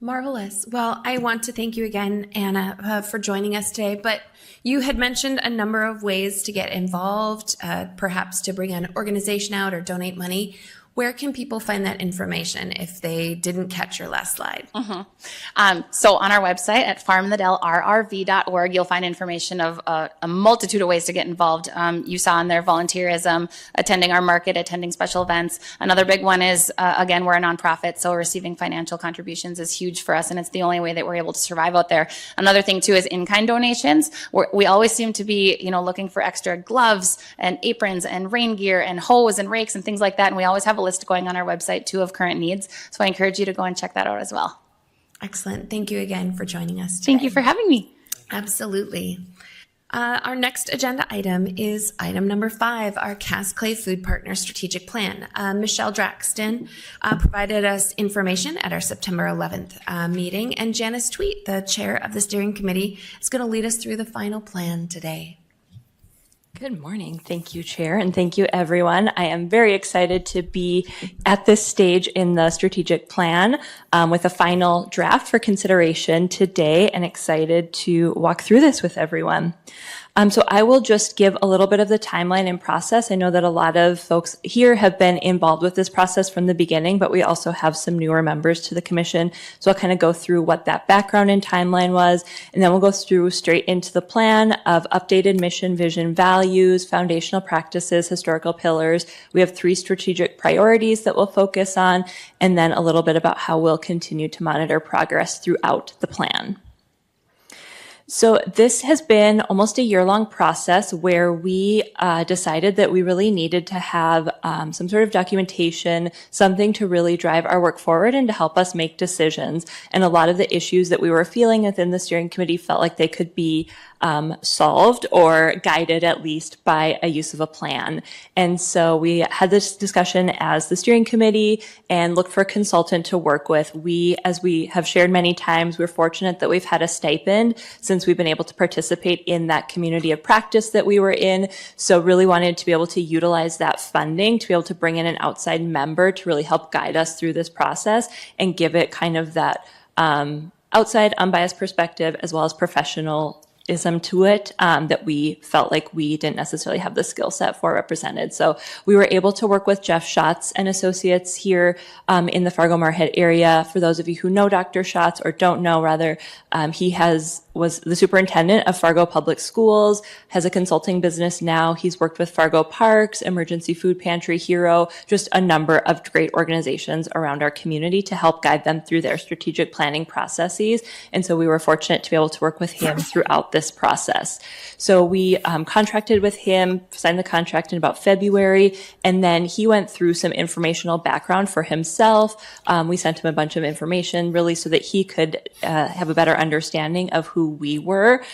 Marvelous. Well, I want to thank you again, Anna, for joining us today. But you had mentioned a number of ways to get involved, perhaps to bring an organization out or donate money. Where can people find that information if they didn't catch your last slide? So on our website at farmthedellrrv.org, you'll find information of a multitude of ways to get involved. You saw in there volunteerism, attending our market, attending special events. Another big one is, again, we're a nonprofit, so receiving financial contributions is huge for us, and it's the only way that we're able to survive out there. Another thing, too, is in-kind donations. We always seem to be, looking for extra gloves and aprons and rain gear and hose and rakes and things like that, and we always have a list going on our website, too, of current needs. So I encourage you to go and check that out as well. Excellent. Thank you again for joining us today. Thank you for having me. Absolutely. Our next agenda item is item number 5, our Cass Clay Food Partner Strategic Plan. Michelle Draxton provided us information at our September 11th meeting, and Janice Tweet, the chair of the steering committee, is going to lead us through the final plan today. Good morning. Thank you, Chair, and thank you, everyone. I am very excited to be at this stage in the strategic plan with a final draft for consideration today, and excited to walk through this with everyone. So I will just give a little bit of the timeline and process. I know that a lot of folks here have been involved with this process from the beginning, but we also have some newer members to the commission. So I'll kind of go through what that background and timeline was, and then we'll go through straight into the plan of updated mission, vision, values, foundational practices, historical pillars. We have 3 strategic priorities that we'll focus on, and then a little bit about how we'll continue to monitor progress throughout the plan. So this has been almost a year-long process where we decided that we really needed to have some sort of documentation, something to really drive our work forward and to help us make decisions. And a lot of the issues that we were feeling within the steering committee felt like they could be solved or guided at least by a use of a plan. And so we had this discussion as the steering committee and looked for a consultant to work with. As we have shared many times, we're fortunate that we've had a stipend since we've been able to participate in that community of practice that we were in. So really wanted to be able to utilize that funding to be able to bring in an outside member to really help guide us through this process and give it kind of that outside unbiased perspective as well as professionalism to it that we felt like we didn't necessarily have the skill set for represented. So we were able to work with Jeff Schatz and Associates here in the Fargo-Moorhead area. For those of you who know Dr. Schatz or don't know, rather, he was the superintendent of Fargo Public Schools, has a consulting business now. He's worked with Fargo Parks, Emergency Food Pantry, Hero, just a number of great organizations around our community to help guide them through their strategic planning processes. And so we were fortunate to be able to work with him throughout this process. So we contracted with him, signed the contract in about February, and then he went through some informational background for himself. We sent him a bunch of information really so that he could have a better understanding of who we were,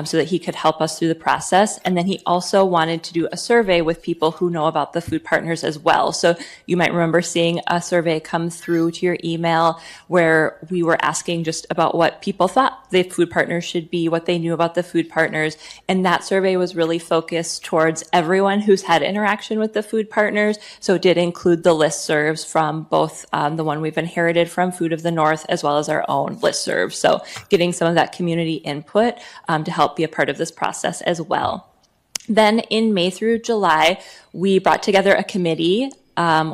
so that he could help us through the process. And then he also wanted to do a survey with people who know about the food partners as well. So you might remember seeing a survey come through to your email where we were asking just about what people thought the food partners should be, what they knew about the food partners. And that survey was really focused towards everyone who's had interaction with the food partners. So it did include the listservs from both the one we've inherited from Food of the North as well as our own listserv. So getting some of that community input to help be a part of this process as well. Then in May through July, we brought together a committee,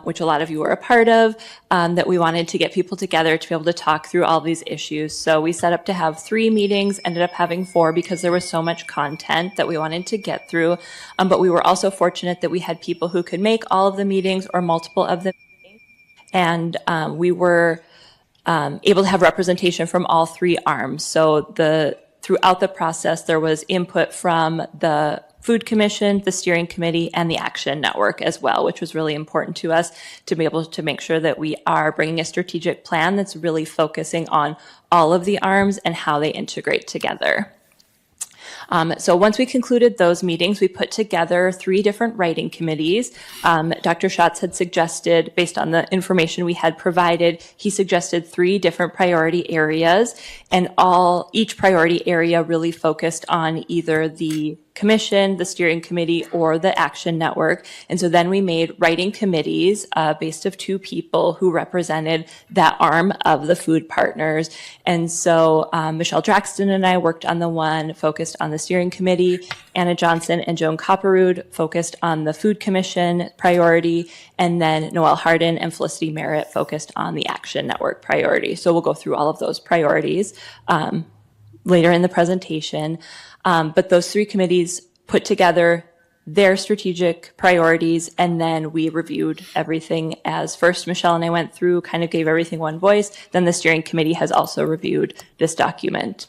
which a lot of you were a part of, that we wanted to get people together to be able to talk through all these issues. So we set up to have 3 meetings, ended up having 4 because there was so much content that we wanted to get through. But we were also fortunate that we had people who could make all of the meetings or multiple of the meetings. And we were able to have representation from all 3 arms. So throughout the process, there was input from the Food Commission, the Steering Committee, and the Action Network as well, which was really important to us to be able to make sure that we are bringing a strategic plan that's really focusing on all of the arms and how they integrate together. So once we concluded those meetings, we put together 3 different writing committees. Dr. Schatz had suggested, based on the information we had provided, he suggested 3 different priority areas, and each priority area really focused on either the Commission, the steering committee, or the Action Network. And so then we made writing committees based of 2 people who represented that arm of the food partners. And so Michelle Draxton and I worked on the one focused on the steering committee. Anna Johnson and Joan Copperrood focused on the Food Commission priority. And then Noelle Hardin and Felicity Merritt focused on the Action Network priority. So we'll go through all of those priorities later in the presentation. But those 3 committees put together their strategic priorities, and then we reviewed everything as first Michelle and I went through, kind of gave everything one voice. Then the steering committee has also reviewed this document.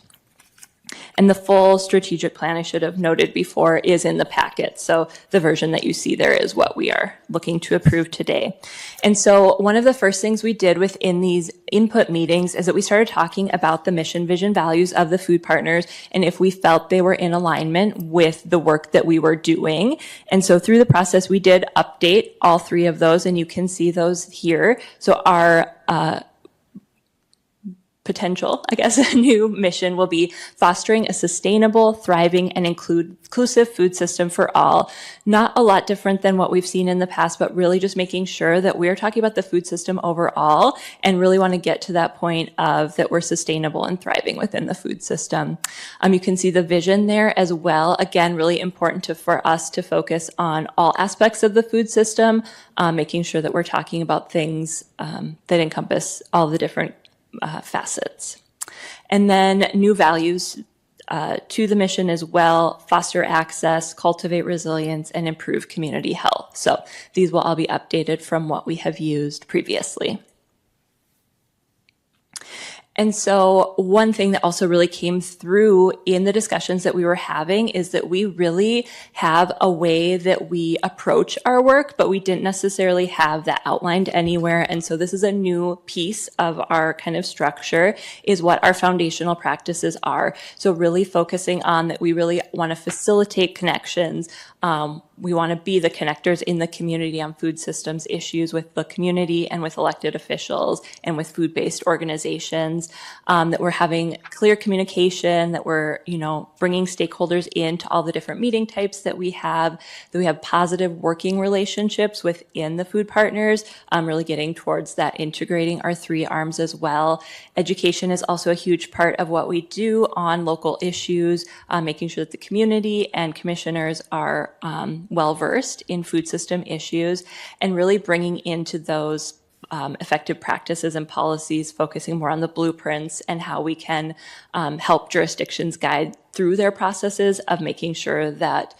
And the full strategic plan, I should have noted before, is in the packet. So the version that you see there is what we are looking to approve today. And so one of the first things we did within these input meetings is that we started talking about the mission, vision, values of the food partners, and if we felt they were in alignment with the work that we were doing. And so through the process, we did update all 3 of those, and you can see those here. So our potential, I guess, a new mission will be fostering a sustainable, thriving, and inclusive food system for all. Not a lot different than what we've seen in the past, but really just making sure that we're talking about the food system overall and really want to get to that point of that we're sustainable and thriving within the food system. You can see the vision there as well. Again, really important for us to focus on all aspects of the food system, making sure that we're talking about things that encompass all the different facets. And then new values to the mission as well: foster access, cultivate resilience, and improve community health. So these will all be updated from what we have used previously. And so one thing that also really came through in the discussions that we were having is that we really have a way that we approach our work, but we didn't necessarily have that outlined anywhere. And so this is a new piece of our kind of structure, is what our foundational practices are. So really focusing on that we really want to facilitate connections. We want to be the connectors in the community on food systems issues with the community and with elected officials and with food-based organizations, that we're having clear communication, that we're, bringing stakeholders into all the different meeting types that we have positive working relationships within the food partners, really getting towards that integrating our 3 arms as well. Education is also a huge part of what we do on local issues, making sure that the community and commissioners are well-versed in food system issues, and really bringing into those effective practices and policies, focusing more on the blueprints and how we can help jurisdictions guide through their processes of making sure that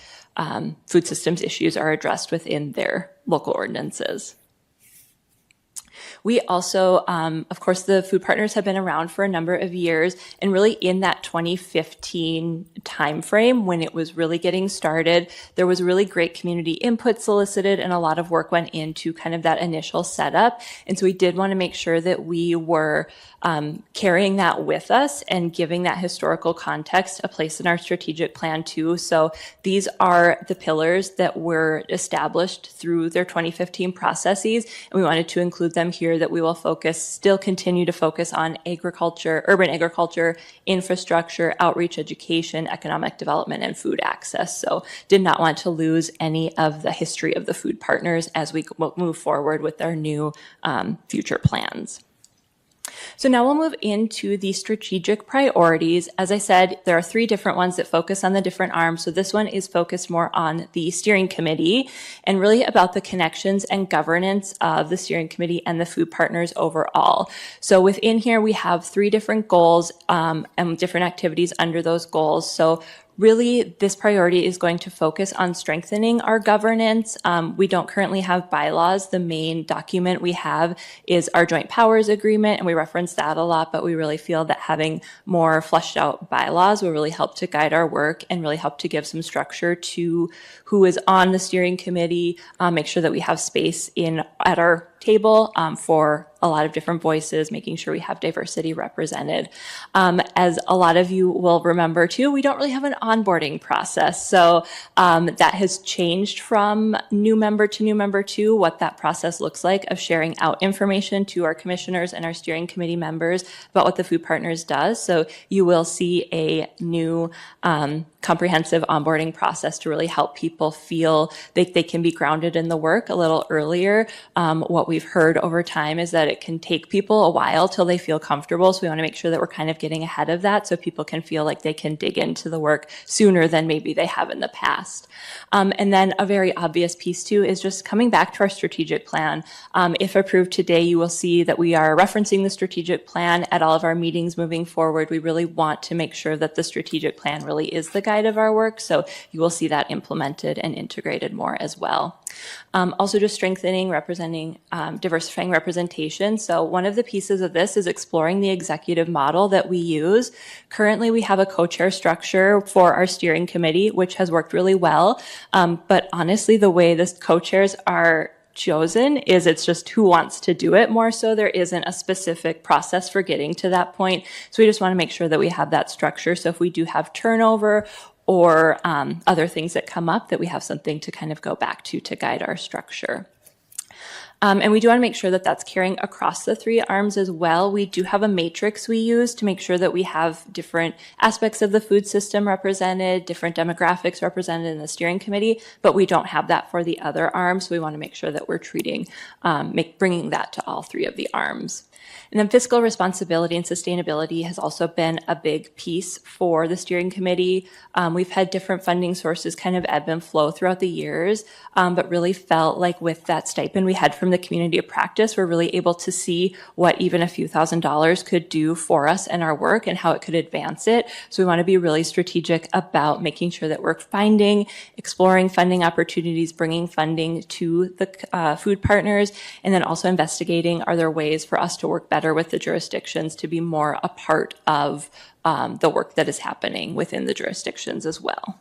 food systems issues are addressed within their local ordinances. We also, of course, the food partners have been around for a number of years, and really in that 2015 timeframe when it was really getting started, there was really great community input solicited, and a lot of work went into kind of that initial setup. And so we did want to make sure that we were carrying that with us and giving that historical context a place in our strategic plan too. So these are the pillars that were established through their 2015 processes, and we wanted to include them here, that we will still continue to focus on agriculture, urban agriculture, infrastructure, outreach, education, economic development, and food access. So did not want to lose any of the history of the food partners as we move forward with our new future plans. So now we'll move into the strategic priorities. As I said, there are 3 different ones that focus on the different arms. So this one is focused more on the steering committee and really about the connections and governance of the steering committee and the food partners overall. So within here, we have 3 different goals and different activities under those goals. So really, this priority is going to focus on strengthening our governance. We don't currently have bylaws. The main document we have is our joint powers agreement, and we reference that a lot, but we really feel that having more fleshed out bylaws will really help to guide our work and really help to give some structure to who is on the steering committee, make sure that we have space at our table for a lot of different voices, making sure we have diversity represented. As a lot of you will remember too, we don't really have an onboarding process. So that has changed from new member to new member to what that process looks like of sharing out information to our commissioners and our steering committee members about what the Food Partners does. So you will see a new comprehensive onboarding process to really help people feel they can be grounded in the work a little earlier. What we've heard over time is that it can take people a while till they feel comfortable. So we want to make sure that we're kind of getting ahead of that so people can feel like they can dig into the work sooner than maybe they have in the past. And then a very obvious piece too is just coming back to our strategic plan. If approved today, you will see that we are referencing the strategic plan at all of our meetings moving forward. We really want to make sure that the strategic plan really is the guide of our work. So you will see that implemented and integrated more as well. Also just strengthening, diversifying representation. So one of the pieces of this is exploring the executive model that we use. Currently, we have a co-chair structure for our steering committee, which has worked really well. But honestly, the way the co-chairs are chosen is it's just who wants to do it more so. There isn't a specific process for getting to that point. So we just want to make sure that we have that structure. So if we do have turnover or other things that come up, that we have something to kind of go back to guide our structure. And we do want to make sure that that's carrying across the three arms as well. We do have a matrix we use to make sure that we have different aspects of the food system represented, different demographics represented in the steering committee, but we don't have that for the other arms. So we want to make sure that we're treating, bringing that to all three of the arms. And then fiscal responsibility and sustainability has also been a big piece for the steering committee. We've had different funding sources kind of ebb and flow throughout the years, but really felt like with that stipend we had from the community of practice, we're really able to see what even a few $1,000s could do for us and our work and how it could advance it. So we want to be really strategic about making sure that we're exploring funding opportunities, bringing funding to the Food Partners, and then also investigating, are there ways for us to work better with the jurisdictions to be more a part of the work that is happening within the jurisdictions as well.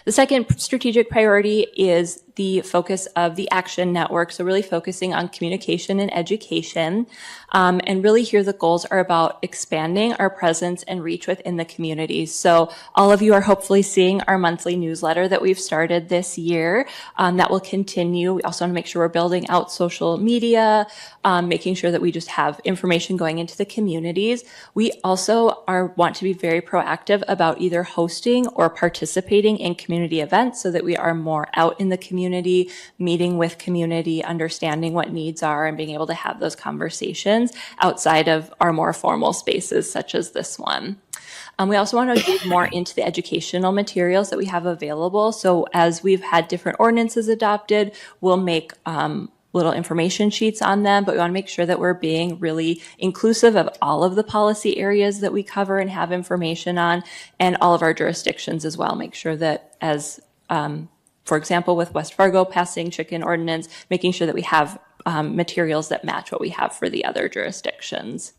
The second strategic priority is the focus of the Action Network. So really focusing on communication and education. And really here the goals are about expanding our presence and reach within the communities. So all of you are hopefully seeing our monthly newsletter that we've started this year. That will continue. We also want to make sure we're building out social media, making sure that we just have information going into the communities. We also want to be very proactive about either hosting or participating in community events so that we are more out in the community, meeting with community, understanding what needs are, and being able to have those conversations outside of our more formal spaces such as this one. We also want to dig more into the educational materials that we have available. So as we've had different ordinances adopted, we'll make little information sheets on them, but we want to make sure that we're being really inclusive of all of the policy areas that we cover and have information on, and all of our jurisdictions as well. Make sure that as for example, with West Fargo passing chicken ordinance, making sure that we have materials that match what we have for the other jurisdictions.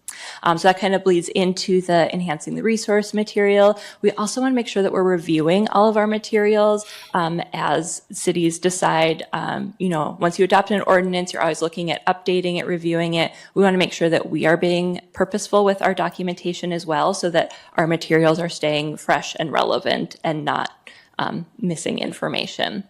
So that kind of bleeds into the enhancing the resource material. We also want to make sure that we're reviewing all of our materials as cities decide, once you adopt an ordinance, you're always looking at updating it, reviewing it. We want to make sure that we are being purposeful with our documentation as well so that our materials are staying fresh and relevant and not missing information.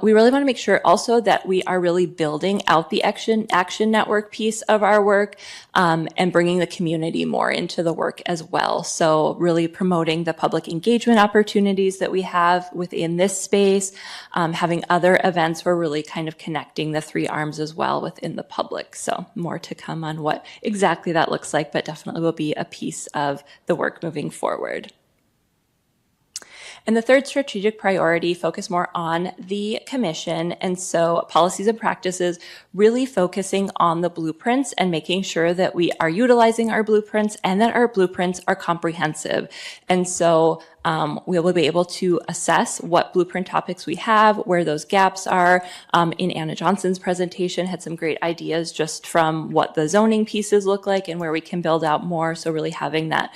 We really want to make sure also that we are really building out the Action Network piece of our work and bringing the community more into the work as well. So really promoting the public engagement opportunities that we have within this space, having other events where we're really kind of connecting the three arms as well within the public. So more to come on what exactly that looks like, but definitely will be a piece of the work moving forward. And the third strategic priority, focus more on the commission. And so policies and practices, really focusing on the blueprints and making sure that we are utilizing our blueprints and that our blueprints are comprehensive. And so we will be able to assess what blueprint topics we have, where those gaps are. In Anna Johnson's presentation, had some great ideas just from what the zoning pieces look like and where we can build out more. So really having that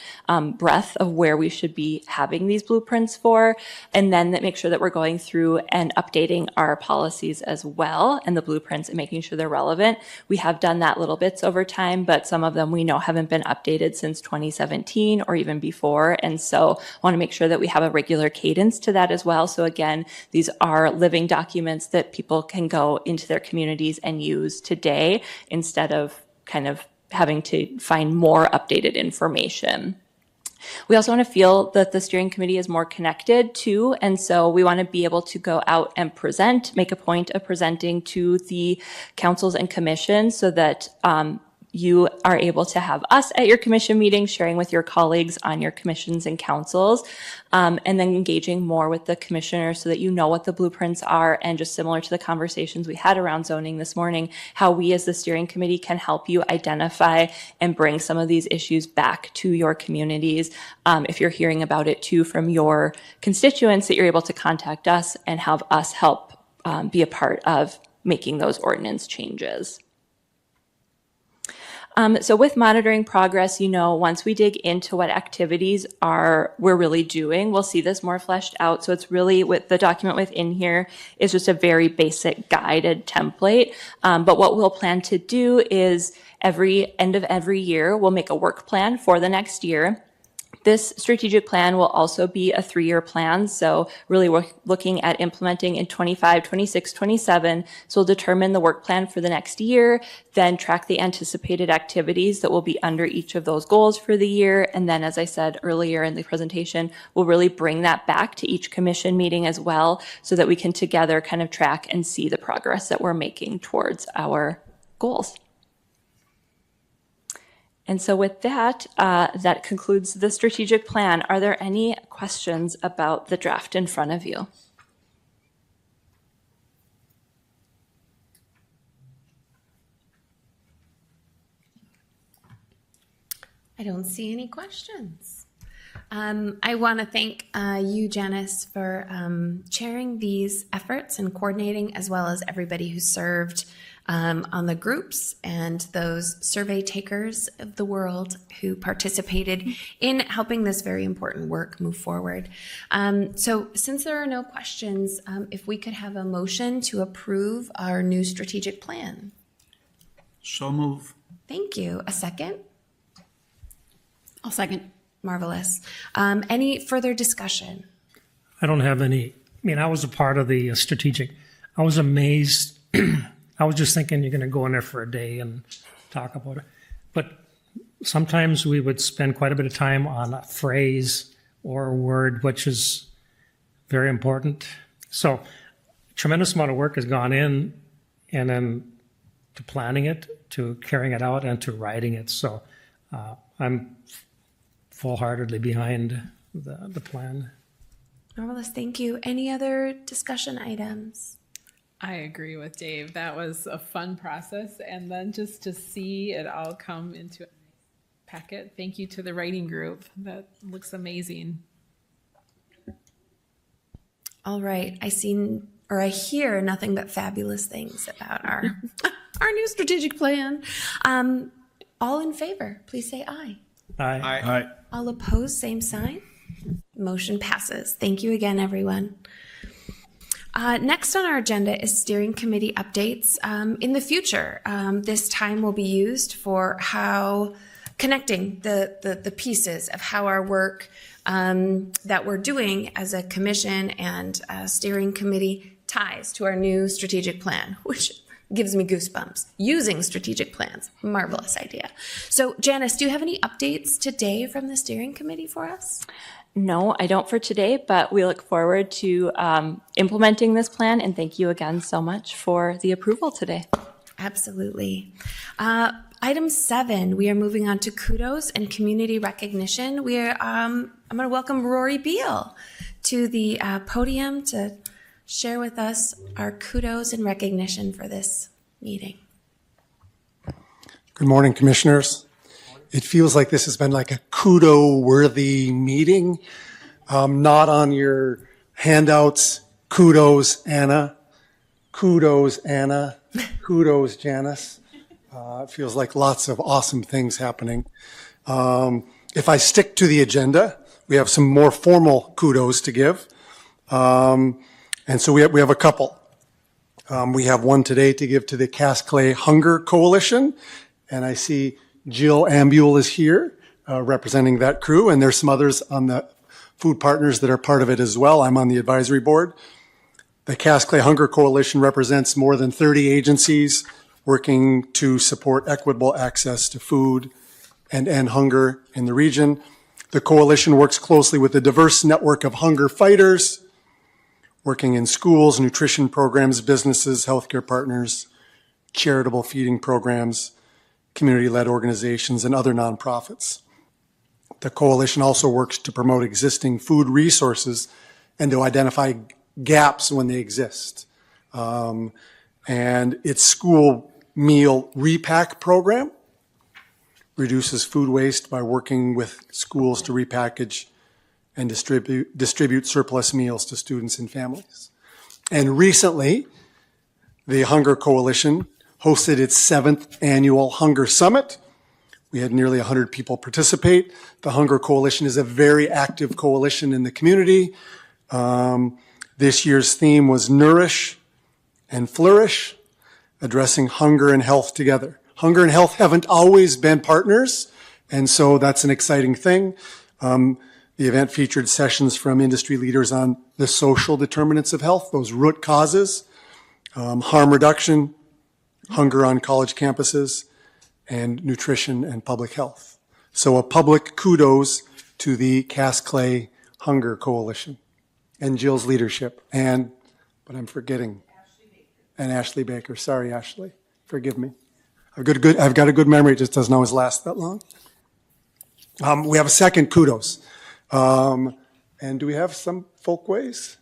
breadth of where we should be having these blueprints for, and then that make sure that we're going through and updating our policies as well and the blueprints and making sure they're relevant. We have done that little bits over time, but some of them we know haven't been updated since 2017 or even before. And so I want to make sure that we have a regular cadence to that as well. So again, these are living documents that people can go into their communities and use today instead of kind of having to find more updated information. We also want to feel that the steering committee is more connected too, and so we want to be able to go out and present, make a point of presenting to the councils and commissions so that you are able to have us at your commission meetings, sharing with your colleagues on your commissions and councils, and then engaging more with the commissioners so that you know what the blueprints are, and just similar to the conversations we had around zoning this morning, how we as the steering committee can help you identify and bring some of these issues back to your communities. If you're hearing about it too from your constituents, that you're able to contact us and have us help be a part of making those ordinance changes. So with monitoring progress, once we dig into what activities we're really doing, we'll see this more fleshed out. So it's really with the document within here is just a very basic guided template. But what we'll plan to do is end of every year, we'll make a work plan for the next year. This strategic plan will also be a 3-year plan. So really we're looking at implementing in 25, 26, 27. So we'll determine the work plan for the next year, then track the anticipated activities that will be under each of those goals for the year. And then, as I said earlier in the presentation, we'll really bring that back to each commission meeting as well so that we can together kind of track and see the progress that we're making towards our goals. And so with that, that concludes the strategic plan. Are there any questions about the draft in front of you? I don't see any questions. I want to thank you, Janice, for chairing these efforts and coordinating, as well as everybody who served on the groups and those survey takers of the world who participated in helping this very important work move forward. So since there are no questions, if we could have a motion to approve our new strategic plan. So move. Thank you. A second? I'll second. Marvelous. Any further discussion? I don't have any. I was a part of the strategic. I was amazed. I was just thinking you're going to go in there for a day and talk about it. But sometimes we would spend quite a bit of time on a phrase or a word, which is very important. So a tremendous amount of work has gone in, and then to planning it, to carrying it out, and to writing it. So I'm full-heartedly behind the plan. Marvelous. Thank you. Any other discussion items? I agree with Dave. That was a fun process. And then just to see it all come into a packet. Thank you to the writing group. That looks amazing. All right. I hear nothing but fabulous things about our new strategic plan. All in favor, please say aye. Aye. Aye. All opposed, same sign. Motion passes. Thank you again, everyone. Next on our agenda is steering committee updates. In the future, this time will be used for how connecting the pieces of how our work that we're doing as a commission and a steering committee ties to our new strategic plan, which gives me goosebumps. Using strategic plans. Marvelous idea. So Janice, do you have any updates today from the steering committee for us? No, I don't for today, but we look forward to implementing this plan, and thank you again so much for the approval today. Absolutely. Item 7, we are moving on to kudos and community recognition. I'm going to welcome Rory Beal to the podium to share with us our kudos and recognition for this meeting. Good morning, commissioners. It feels like this has been like a kudo-worthy meeting. Not on your handouts. Kudos, Anna. Kudos, Anna. Kudos, Janice. It feels like lots of awesome things happening. If I stick to the agenda, we have some more formal kudos to give. And so we have a couple. We have one today to give to the Cass Clay Hunger Coalition. And I see Jill Ambule is here representing that crew. And there's some others on the food partners that are part of it as well. I'm on the advisory board. The Cass Clay Hunger Coalition represents more than 30 agencies working to support equitable access to food and end hunger in the region. The coalition works closely with a diverse network of hunger fighters, working in schools, nutrition programs, businesses, healthcare partners, charitable feeding programs, community-led organizations, and other nonprofits. The coalition also works to promote existing food resources and to identify gaps when they exist. And its school meal repack program reduces food waste by working with schools to repackage and distribute surplus meals to students and families. And recently, the Hunger Coalition hosted its 7th annual Hunger Summit. We had nearly 100 people participate. The Hunger Coalition is a very active coalition in the community. This year's theme was Nourish and Flourish, addressing hunger and health together. Hunger and health haven't always been partners, and so that's an exciting thing. The event featured sessions from industry leaders on the social determinants of health, those root causes, harm reduction, hunger on college campuses, and nutrition and public health. So a public kudos to the Cass Clay Hunger Coalition and Jill's leadership, but I'm forgetting, and Ashley Baker. Sorry, Ashley, forgive me. I've got a good memory. It just doesn't always last that long. We have a second kudos. And do we have some Folkways?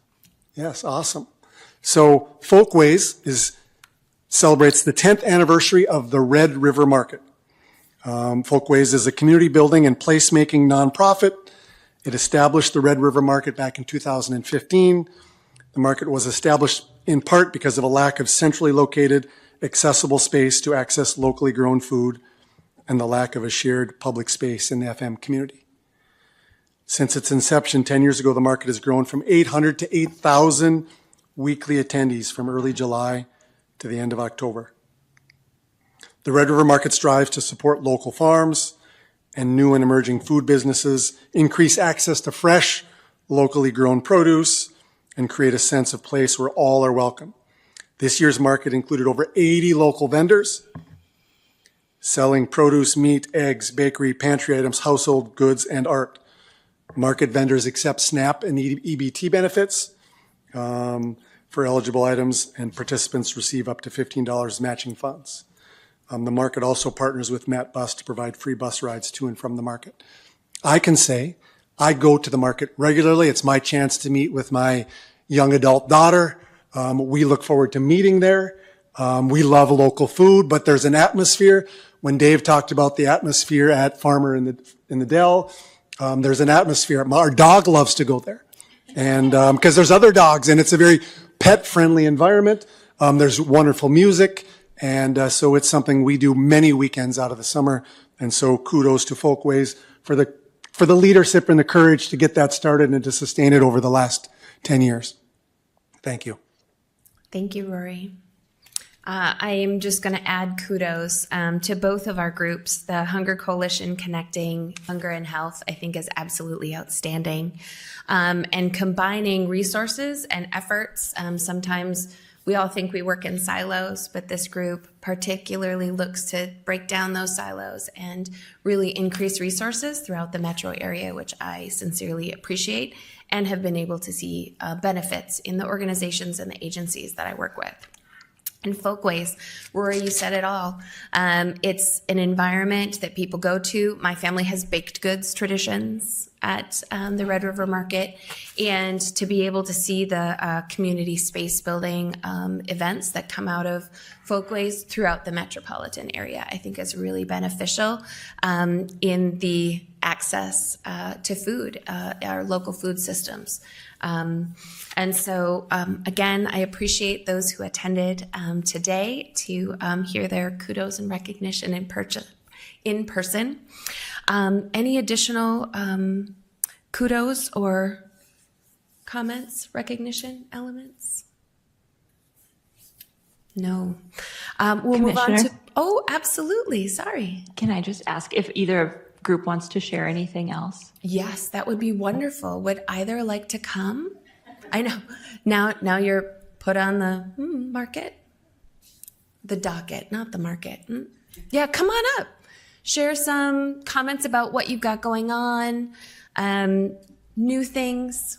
Yes, awesome. So Folkways celebrates the 10th anniversary of the Red River Market. Folkways is a community building and placemaking nonprofit. It established the Red River Market back in 2015. The market was established in part because of a lack of centrally located, accessible space to access locally grown food and the lack of a shared public space in the FM community. Since its inception 10 years ago, the market has grown from 800 to 8,000 weekly attendees from early July to the end of October. The Red River Market strives to support local farms and new and emerging food businesses, increase access to fresh, locally grown produce, and create a sense of place where all are welcome. This year's market included over 80 local vendors selling produce, meat, eggs, bakery, pantry items, household goods, and art. Market vendors accept SNAP and EBT benefits for eligible items, and participants receive up to $15 matching funds. The market also partners with Matt Bus to provide free bus rides to and from the market. I can say I go to the market regularly. It's my chance to meet with my young adult daughter. We look forward to meeting there. We love local food, but there's an atmosphere. When Dave talked about the atmosphere at Farmer in the Dell, there's an atmosphere. Our dog loves to go there, and because there's other dogs, and it's a very pet-friendly environment. There's wonderful music, and so it's something we do many weekends out of the summer. And so kudos to Folkways for the leadership and the courage to get that started and to sustain it over the last 10 years. Thank you. Thank you, Rory. I am just going to add kudos to both of our groups. The Hunger Coalition Connecting Hunger and Health, I think, is absolutely outstanding. And combining resources and efforts. Sometimes we all think we work in silos, but this group particularly looks to break down those silos and really increase resources throughout the metro area, which I sincerely appreciate and have been able to see benefits in the organizations and the agencies that I work with. And Folkways, Rory, you said it all. It's an environment that people go to. My family has baked goods traditions at the Red River Market, and to be able to see the community space building events that come out of Folkways throughout the metropolitan area, I think is really beneficial in the access to food, our local food systems. And so, again, I appreciate those who attended today to hear their kudos and recognition in person. Any additional kudos or comments, recognition elements? No. We'll move on to, oh, absolutely, sorry. Can I just ask if either group wants to share anything else? Yes, that would be wonderful. Would either like to come? I know. Now you're put on the market, the docket, not the market. Yeah, come on up. Share some comments about what you've got going on, new things.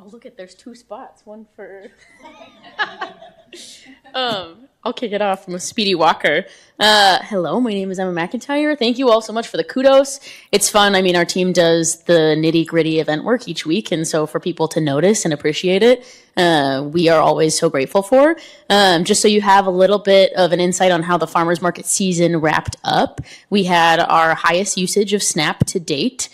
Oh, look at, there's 2 spots, one for... I'll kick it off. I'm a Speedy Walker. Hello, my name is Emma McIntyre. Thank you all so much for the kudos. It's fun. I mean, our team does the nitty-gritty event work each week, and so for people to notice and appreciate it, we are always so grateful for. Just so you have a little bit of an insight on how the farmers market season wrapped up, we had our highest usage of SNAP to date.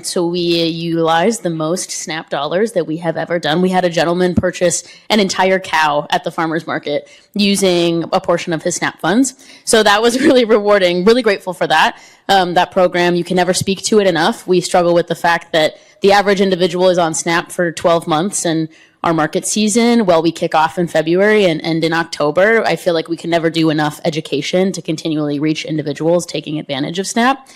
So we utilized the most SNAP dollars that we have ever done. We had a gentleman purchase an entire cow at the farmer's market using a portion of his SNAP funds. So that was really rewarding, really grateful for that. That program, you can never speak to it enough. We struggle with the fact that the average individual is on SNAP for 12 months, and our market season, well, we kick off in February and end in October. I feel like we can never do enough education to continually reach individuals taking advantage of SNAP.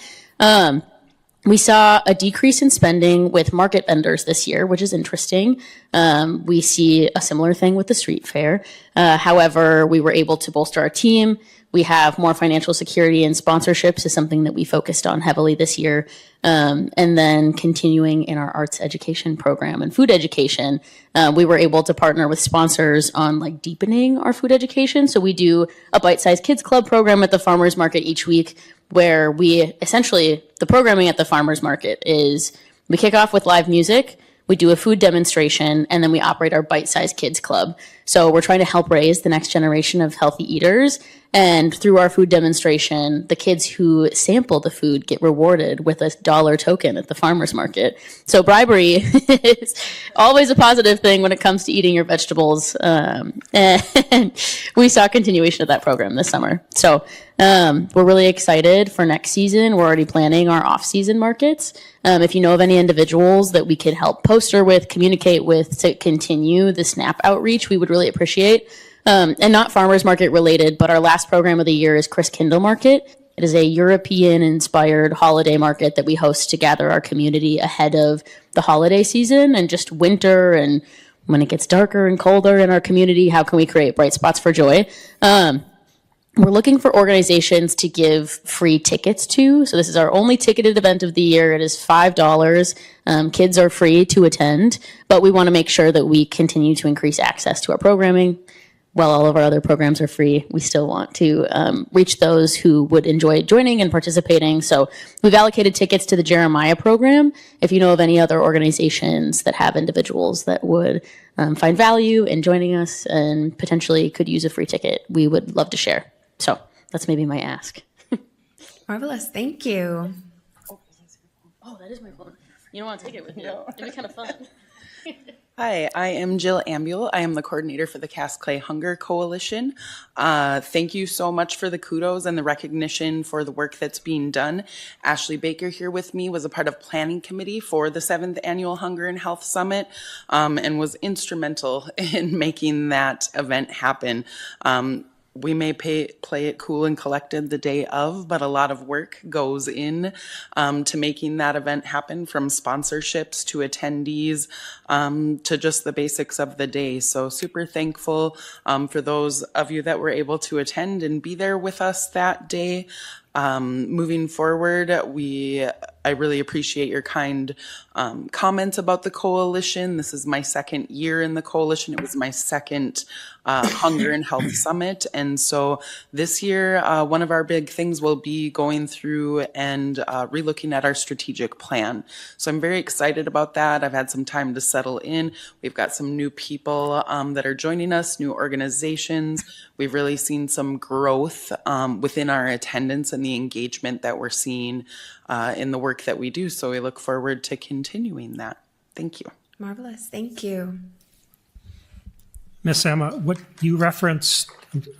We saw a decrease in spending with market vendors this year, which is interesting. We see a similar thing with the street fair. However, we were able to bolster our team. We have more financial security, and sponsorships is something that we focused on heavily this year. And then continuing in our arts education program and food education, we were able to partner with sponsors on like deepening our food education. So we do a bite-sized kids club program at the farmers market each week, where we essentially, the programming at the farmers market is we kick off with live music, we do a food demonstration, and then we operate our bite-sized kids club. So we're trying to help raise the next generation of healthy eaters. And through our food demonstration, the kids who sample the food get rewarded with $1 token at the farmer's market. So bribery is always a positive thing when it comes to eating your vegetables. And we saw a continuation of that program this summer. So we're really excited for next season. We're already planning our off-season markets. If you know of any individuals that we could help poster with, communicate with to continue the SNAP outreach, we would really appreciate. And not farmers market related, but our last program of the year is Christkindl Market. It is a European-inspired holiday market that we host to gather our community ahead of the holiday season and just winter, and when it gets darker and colder in our community, how can we create bright spots for joy? We're looking for organizations to give free tickets to. So this is our only ticketed event of the year. It is $5. Kids are free to attend, but we want to make sure that we continue to increase access to our programming. While all of our other programs are free, we still want to reach those who would enjoy joining and participating. So we've allocated tickets to the Jeremiah program. If you know of any other organizations that have individuals that would find value in joining us and potentially could use a free ticket, we would love to share. So that's maybe my ask. Marvelous. Thank you. Oh, that is my phone. You don't want to take it with me. It'd be kind of fun. Hi, I am Jill Ambule. I am the coordinator for the Cass Clay Hunger Coalition. Thank you so much for the kudos and the recognition for the work that's being done. Ashley Baker here with me was a part of planning committee for the 7th Annual Hunger and Health Summit and was instrumental in making that event happen. We may play it cool and collected the day of, but a lot of work goes in to making that event happen, from sponsorships to attendees to just the basics of the day. So super thankful for those of you that were able to attend and be there with us that day. Moving forward, I really appreciate your kind comments about the coalition. This is my second year in the coalition. It was my second Hunger and Health Summit. And so this year, one of our big things will be going through and relooking at our strategic plan. So I'm very excited about that. I've had some time to settle in. We've got some new people that are joining us, new organizations. We've really seen some growth within our attendance and the engagement that we're seeing in the work that we do. So we look forward to continuing that. Thank you. Marvelous. Thank you. Miss Emma, what you referenced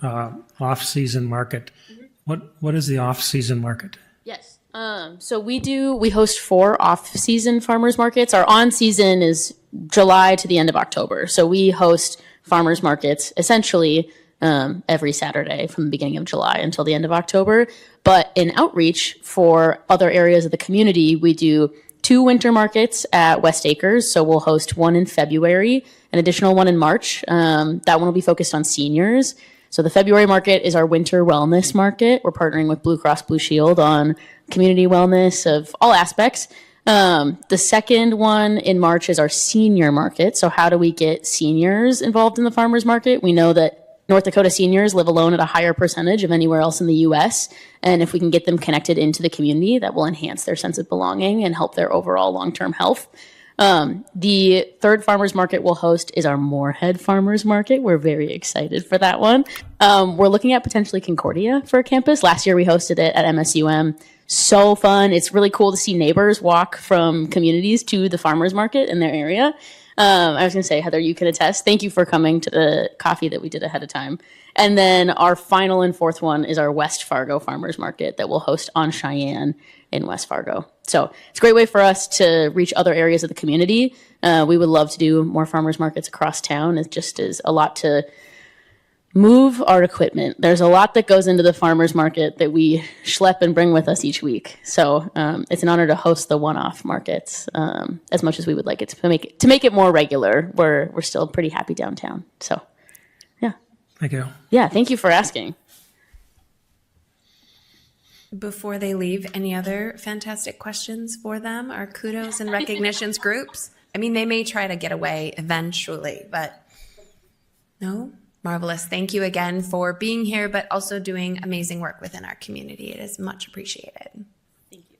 off-season market. What is the off-season market? Yes. So we host 4 off-season farmers markets. Our on-season is July to the end of October. So we host farmers markets essentially every Saturday from the beginning of July until the end of October. But in outreach for other areas of the community, we do 2 winter markets at West Acres. So we'll host one in February, an additional one in March. That one will be focused on seniors. So the February market is our winter wellness market. We're partnering with Blue Cross Blue Shield on community wellness of all aspects. The second one in March is our senior market. So how do we get seniors involved in the farmers market? We know that North Dakota seniors live alone at a higher percentage of anywhere else in the U.S. And if we can get them connected into the community, that will enhance their sense of belonging and help their overall long-term health. The third farmers market we'll host is our Moorhead Farmers Market. We're very excited for that one. We're looking at potentially Concordia for a campus. Last year we hosted it at MSUM. So fun. It's really cool to see neighbors walk from communities to the farmers market in their area. I was going to say, Heather, you can attest. Thank you for coming to the coffee that we did ahead of time. And then our final and fourth one is our West Fargo Farmers Market that we'll host on Cheyenne in West Fargo. So it's a great way for us to reach other areas of the community. We would love to do more farmers markets across town. It just is a lot to move our equipment. There's a lot that goes into the farmers market that we schlep and bring with us each week. So it's an honor to host the one-off markets as much as we would like it to make it more regular. We're still pretty happy downtown. So yeah. Thank you. Yeah, thank you for asking. Before they leave, any other fantastic questions for them? Our kudos and recognitions groups? I mean, they may try to get away eventually, but no? Marvelous. Thank you again for being here, but also doing amazing work within our community. It is much appreciated. Thank you.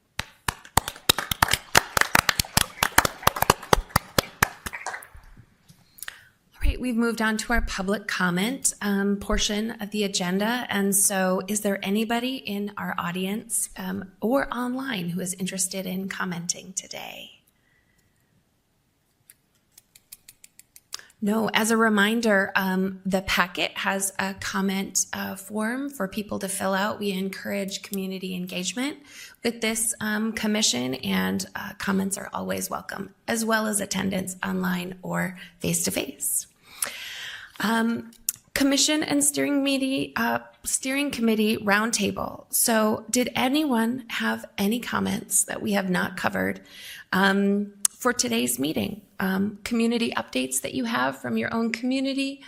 All right, we've moved on to our public comment portion of the agenda. And so is there anybody in our audience or online who is interested in commenting today? No, as a reminder, the packet has a comment form for people to fill out. We encourage community engagement with this commission, and comments are always welcome, as well as attendance online or face-to-face. Commission and steering committee roundtable. So did anyone have any comments that we have not covered for today's meeting? Community updates that you have from your own community,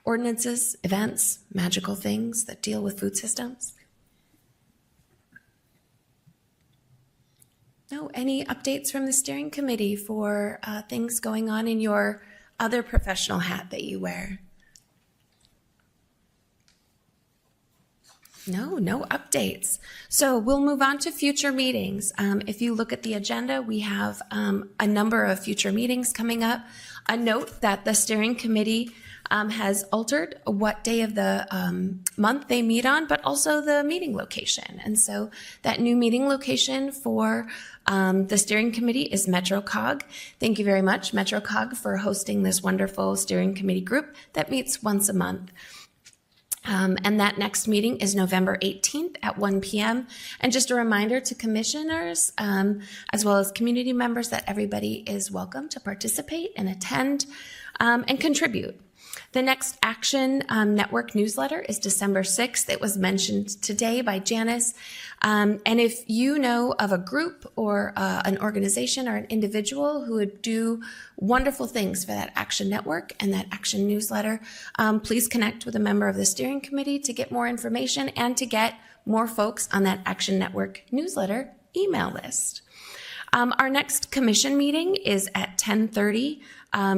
ordinances, events, magical things that deal with food systems? No, any updates from the steering committee for things going on in your other professional hat that you wear? No updates. So we'll move on to future meetings. If you look at the agenda, we have a number of future meetings coming up. A note that the steering committee has altered what day of the month they meet on, but also the meeting location. And so that new meeting location for the steering committee is MetroCog. Thank you very much, MetroCog, for hosting this wonderful steering committee group that meets once a month. And that next meeting is November 18th at 1 p.m. And just a reminder to commissioners, as well as community members, that everybody is welcome to participate and attend and contribute. The next Action Network newsletter is December 6th. It was mentioned today by Janice. And if you know of a group or an organization or an individual who would do wonderful things for that Action Network and that Action newsletter, please connect with a member of the steering committee to get more information and to get more folks on that Action Network newsletter email list. Our next commission meeting is at 10:30,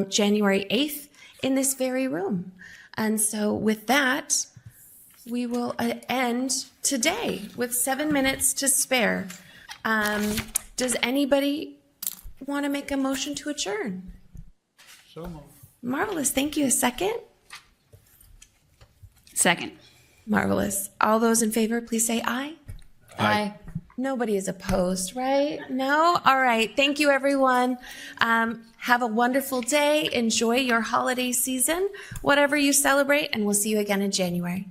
January 8th, in this very room. And so with that, we will end today with 7 minutes to spare. Does anybody want to make a motion to adjourn? So moved. Marvelous. Thank you. A second? Second. Marvelous. All those in favor, please say aye. Aye. Nobody is opposed, right? No? All right. Thank you, everyone. Have a wonderful day. Enjoy your holiday season, whatever you celebrate, and we'll see you again in January.